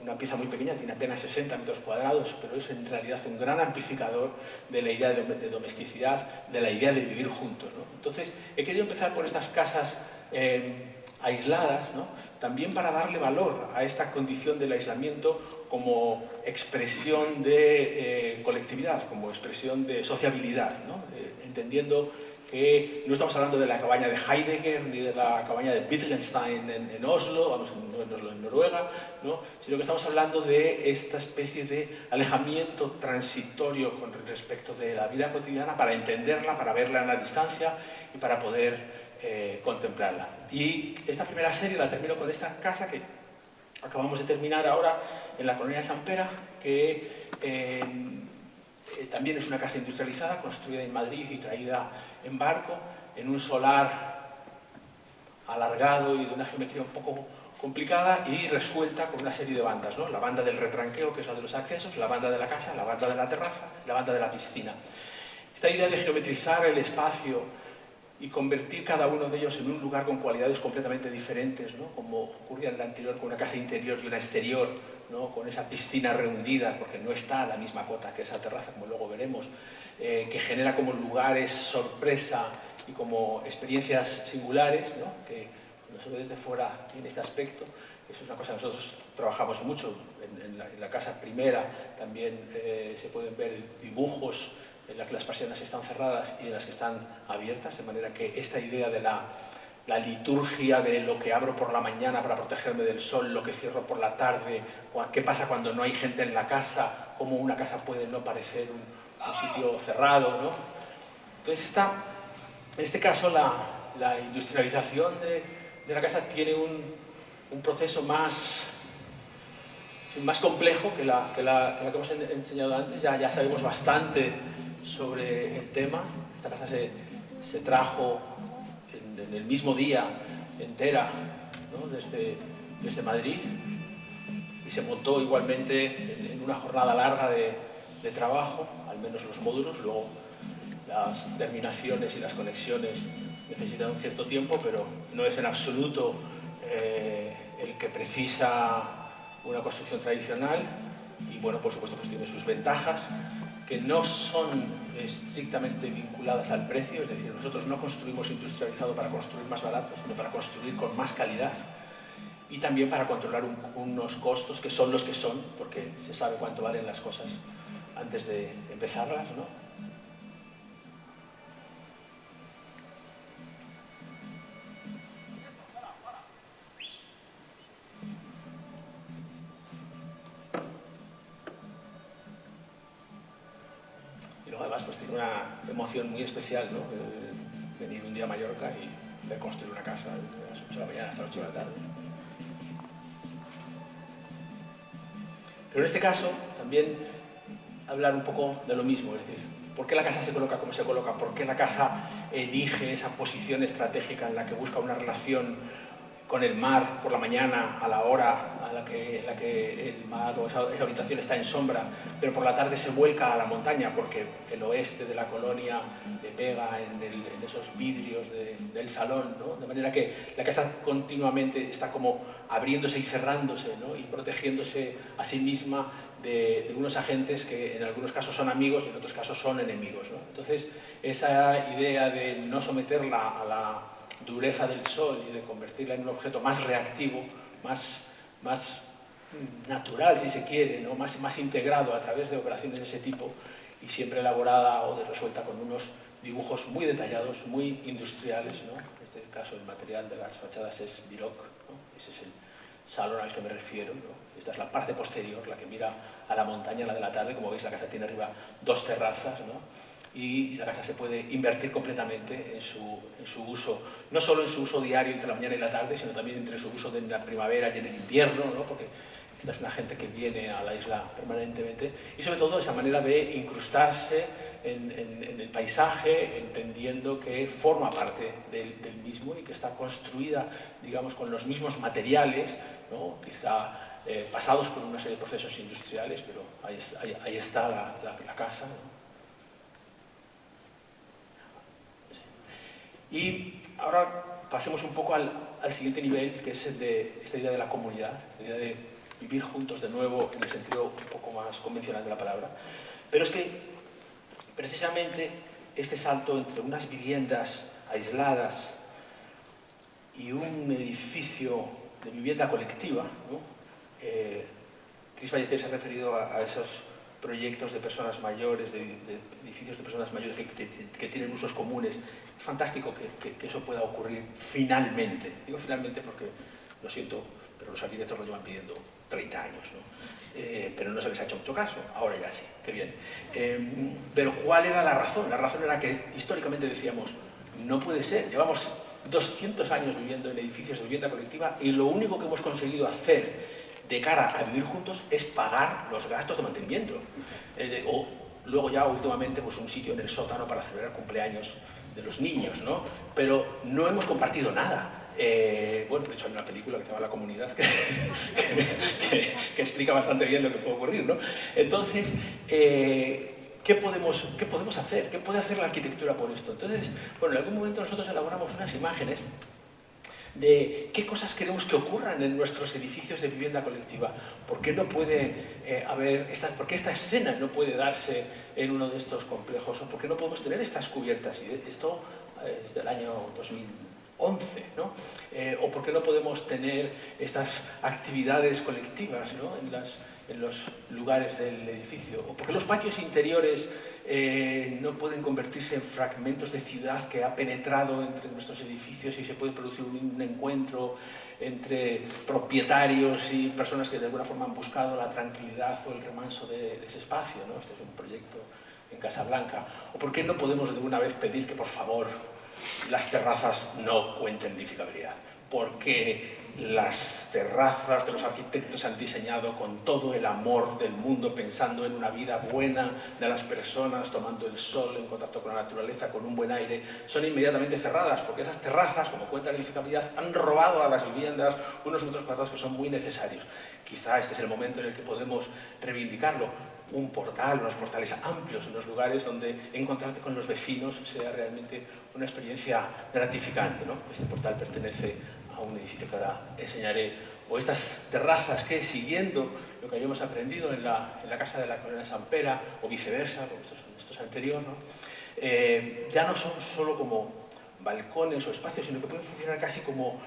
una pieza muy pequeña, tiene apenas 60 metros cuadrados, pero es en realidad un gran amplificador de la idea de domesticidad, de la idea de vivir juntos, ¿no? Entonces, he querido empezar por estas casas aisladas, ¿no?, también para darle valor a esta condición del aislamiento como expresión de colectividad, como expresión de sociabilidad, ¿no? Entendiendo que no estamos hablando de la cabaña de Heidegger ni de la cabaña de Wittgenstein en Oslo, vamos, en Noruega, ¿no?, sino que estamos hablando de esta especie de alejamiento transitorio con respecto de la vida cotidiana para entenderla, para verla en la distancia y para poder contemplarla. Y esta primera serie la termino con esta casa que acabamos de terminar ahora en la colonia de Sant Pere, que también es una casa industrializada, construida en Madrid y traída en barco, en un solar alargado y de una geometría un poco complicada y resuelta con una serie de bandas, ¿no? La banda del retranqueo, que es la de los accesos, la banda de la casa, la banda de la terraza, la banda de la piscina. Esta idea de geometrizar el espacio y convertir cada uno de ellos en un lugar con cualidades completamente diferentes, ¿no?, como ocurría en la anterior con una casa interior y una exterior, ¿no?, con esa piscina rehundida, porque no está a la misma cota que esa terraza, como luego veremos, que genera como lugares sorpresa y como experiencias singulares, ¿no?, que cuando se ve desde fuera tiene este aspecto. Eso es una cosa que nosotros trabajamos mucho. En la casa primera también se pueden ver dibujos en las que las persianas están cerradas y en las que están abiertas, de manera que esta idea de la liturgia de lo que abro por la mañana para protegerme del sol, lo que cierro por la tarde, qué pasa cuando no hay gente en la casa, cómo una casa puede no parecer un sitio cerrado, ¿no? Entonces, en este caso, la industrialización de la casa tiene un proceso más complejo que la que hemos enseñado antes. Ya sabemos bastante sobre el tema. Esta casa se trajo en el mismo día entera, ¿no?, desde Madrid, y se montó igualmente en una jornada larga de trabajo, al menos los módulos. Luego las terminaciones y las conexiones necesitan un cierto tiempo, pero no es en absoluto el que precisa una construcción tradicional. Y bueno, por supuesto, pues tiene sus ventajas. que no son estrictamente vinculadas al precio, es decir, nosotros no construimos industrializado para construir más barato, sino para construir con más calidad y también para controlar unos costos que son los que son, porque se sabe cuánto valen las cosas antes de empezarlas, ¿no? Además, pues tiene una emoción muy especial, ¿no? Venir un día a Mallorca y ver construir una casa a las 8 de la mañana hasta las 8 de la tarde. Pero en este caso, también hablar un poco de lo mismo, es decir, ¿por qué la casa se coloca como se coloca? ¿Por qué la casa elige esa posición estratégica en la que busca una relación con el mar por la mañana, a la hora a la que el mar o esa habitación está en sombra, pero por la tarde se vuelca a la montaña porque el oeste de la colonia le pega en esos vidrios del salón, ¿no? De manera que la casa continuamente está como abriéndose y cerrándose, ¿no? Y protegiéndose a sí misma de unos agentes que en algunos casos son amigos y en otros casos son enemigos, ¿no? Entonces, esa idea de no someterla a la dureza del sol y de convertirla en un objeto más reactivo, más natural, si se quiere, ¿no? más integrado a través de operaciones de ese tipo y siempre elaborada o resuelta con unos dibujos muy detallados, muy industriales, ¿no? En este caso el material de las fachadas es Biroc, ¿no? Ese es el salón al que me refiero, ¿no? Esta es la parte posterior, la que mira a la montaña, la de la tarde. Como veis, la casa tiene arriba 2 terrazas, ¿no? Y la casa se puede invertir completamente en su uso, no solo en su uso diario entre la mañana y la tarde, sino también entre su uso en la primavera y en el invierno, ¿no? Porque esta es una gente que viene a la isla permanentemente, y sobre todo esa manera de incrustarse en el paisaje, entendiendo que forma parte del mismo y que está construida, digamos, con los mismos materiales, ¿no? Quizá pasados por una serie de procesos industriales, pero ahí está la casa, ¿no? Y ahora pasemos un poco al siguiente nivel, que es el de esta idea de la comunidad, esta idea de vivir juntos de nuevo en el sentido un poco más convencional de la palabra. Pero es que precisamente este salto entre unas viviendas aisladas y un edificio de vivienda colectiva, ¿no? Chris Ballester se ha referido a esos proyectos de personas mayores, de edificios de personas mayores que tienen usos comunes. Es fantástico que eso pueda ocurrir finalmente. Digo finalmente porque, lo siento, pero los arquitectos lo llevan pidiendo 30 años, ¿no? Pero no se les ha hecho mucho caso. Ahora ya sí, qué bien. Pero ¿cuál era la razón? La razón era que históricamente decíamos, no puede ser, llevamos 200 años viviendo en edificios de vivienda colectiva y lo único que hemos conseguido hacer de cara a vivir juntos es pagar los gastos de mantenimiento. O luego ya últimamente pues un sitio en el sótano para celebrar cumpleaños de los niños, ¿no? Pero no hemos compartido nada. Bueno, de hecho hay una película que se llama La Comunidad que explica bastante bien lo que puede ocurrir, ¿no? Entonces, ¿qué podemos hacer? ¿Qué puede hacer la arquitectura por esto? Entonces, bueno, en algún momento nosotros elaboramos unas imágenes de qué cosas queremos que ocurran en nuestros edificios de vivienda colectiva. ¿Por qué no puede por qué esta escena no puede darse en uno de estos complejos? ¿O por qué no podemos tener estas cubiertas? Y esto es del año 2011, ¿no? ¿O por qué no podemos tener estas actividades colectivas, ¿no? en los lugares del edificio? ¿O por qué los patios interiores no pueden convertirse en fragmentos de ciudad que ha penetrado entre nuestros edificios y se puede producir un encuentro entre propietarios y personas que de alguna forma han buscado la tranquilidad o el remanso de ese espacio, ¿no? Este es un proyecto en Casablanca. ¿O por qué no podemos de una vez pedir que, por favor, las terrazas no cuenten edificabilidad? Porque las terrazas que los arquitectos han diseñado con todo el amor del mundo, pensando en una vida buena de las personas, tomando el sol, en contacto con la naturaleza, con un buen aire, son inmediatamente cerradas, porque esas terrazas, como cuenta la edificabilidad, han robado a las viviendas unos metros cuadrados que son muy necesarios. Quizá este es el momento en el que podemos reivindicarlo. Un portal, unos portales amplios, unos lugares donde encontrarte con los vecinos sea realmente una experiencia gratificante, ¿no? Este portal pertenece a un edificio que ahora enseñaré o estas terrazas que, siguiendo lo que habíamos aprendido en la casa de la Colina San Pera, o viceversa, porque esto es anterior, ¿no? Ya no son solo como balcones o espacios, sino que pueden funcionar casi como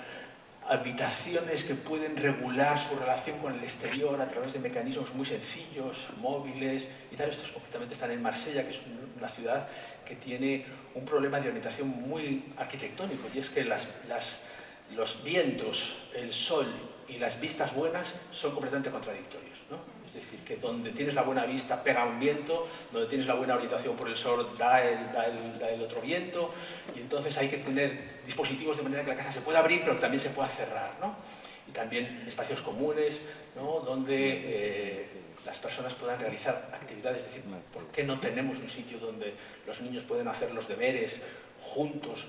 habitaciones que pueden regular su relación con el exterior a través de mecanismos muy sencillos, móviles y tal. Estos concretamente están en Marsella, que es una ciudad que tiene un problema de orientación muy arquitectónico, y es que los vientos, el sol y las vistas buenas son completamente contradictorios, ¿no? Es decir, que donde tienes la buena vista pega un viento, donde tienes la buena orientación por el sol da el otro viento, y entonces hay que tener dispositivos de manera que la casa se pueda abrir pero también se pueda cerrar, ¿no? Y también espacios comunes, ¿no? Donde las personas puedan realizar actividades. Es decir, ¿por qué no tenemos un sitio donde los niños pueden hacer los deberes juntos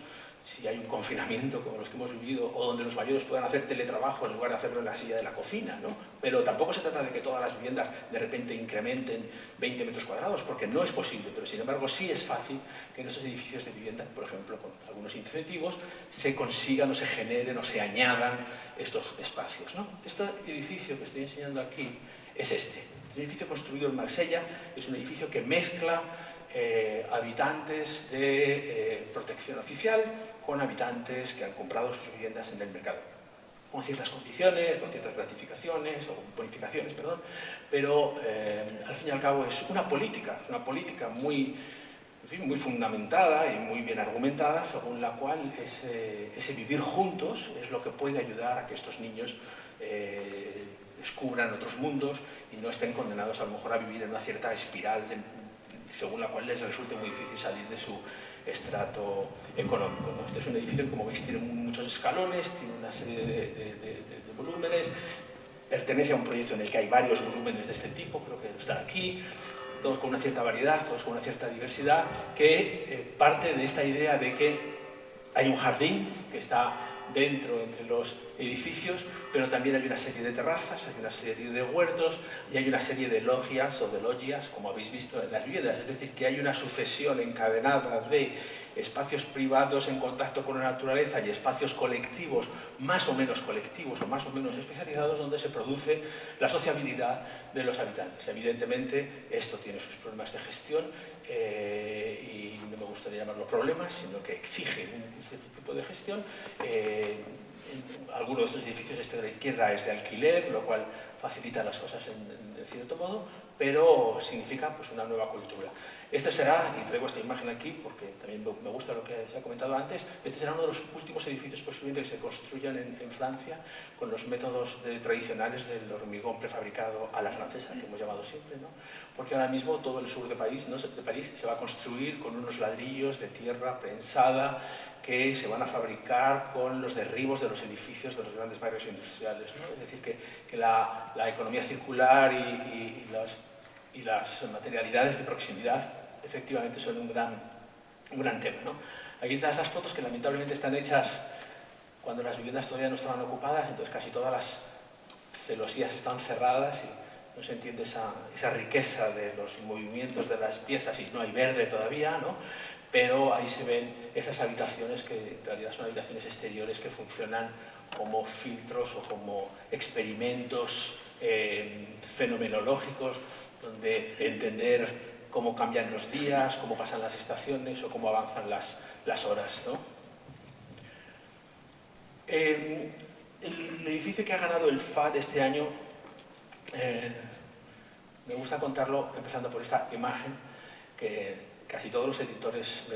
si hay un confinamiento como los que hemos vivido, o donde los mayores puedan hacer teletrabajo en lugar de hacerlo en la silla de la cocina, ¿no? Pero tampoco se trata de que todas las viviendas de repente incrementen 20 metros cuadrados, porque no es posible, pero sin embargo sí es fácil que en esos edificios de vivienda, por ejemplo, con algunos incentivos, se consigan o se generen o se añadan estos espacios, ¿no? Este edificio que estoy enseñando aquí es este. Es un edificio construido en Marsella, es un edificio que mezcla habitantes de protección oficial con habitantes que han comprado sus viviendas en el mercado, con ciertas condiciones, con ciertas gratificaciones o bonificaciones, perdón, pero al fin y al cabo es una política muy, en fin, muy fundamentada y muy bien argumentada, según la cual ese vivir juntos es lo que puede ayudar a que estos niños descubran otros mundos y no estén condenados a lo mejor a vivir en una cierta espiral según la cual les resulte muy difícil salir de su estrato económico, ¿no? Este es un edificio que, como veis, tiene muchos escalones, tiene una serie de volúmenes, pertenece a un proyecto en el que hay varios volúmenes de este tipo, creo que están aquí, todos con una cierta variedad, todos con una cierta diversidad, que parte de esta idea de que hay un jardín que está dentro, entre los edificios, pero también hay una serie de terrazas, hay una serie de huertos y hay una serie de logias o de logias, como habéis visto en las viviendas. Es decir, que hay una sucesión encadenada de espacios privados en contacto con la naturaleza y espacios colectivos, más o menos colectivos o más o menos especializados, donde se produce la sociabilidad de los habitantes. Evidentemente, esto tiene sus problemas de gestión y no me gustaría llamarlo problemas, sino que exige un cierto tipo de gestión. Alguno de estos edificios, este de la izquierda, es de alquiler, lo cual facilita las cosas en cierto modo, pero significa pues, una nueva cultura. Este será, y traigo esta imagen aquí porque también me gusta lo que se ha comentado antes, este será uno de los últimos edificios posiblemente que se construyan en Francia con los métodos tradicionales del hormigón prefabricado a la francesa, que hemos llamado siempre, ¿no? Porque ahora mismo todo el sur de París se va a construir con unos ladrillos de tierra prensada que se van a fabricar con los derribos de los edificios de los grandes barrios industriales, ¿no? Es decir, que la economía circular y las materialidades de proximidad efectivamente son un gran tema, ¿no? Aquí están estas fotos que lamentablemente están hechas cuando las viviendas todavía no estaban ocupadas, entonces casi todas las celosías están cerradas y no se entiende esa riqueza de los movimientos de las piezas y no hay verde todavía, ¿no? Pero ahí se ven esas habitaciones que en realidad son habitaciones exteriores que funcionan como filtros o como experimentos fenomenológicos, donde entender cómo cambian los días, cómo pasan las estaciones o cómo avanzan las horas, ¿no? El edificio que ha ganado el FAD este año, me gusta contarlo empezando por esta imagen que casi todos los editores me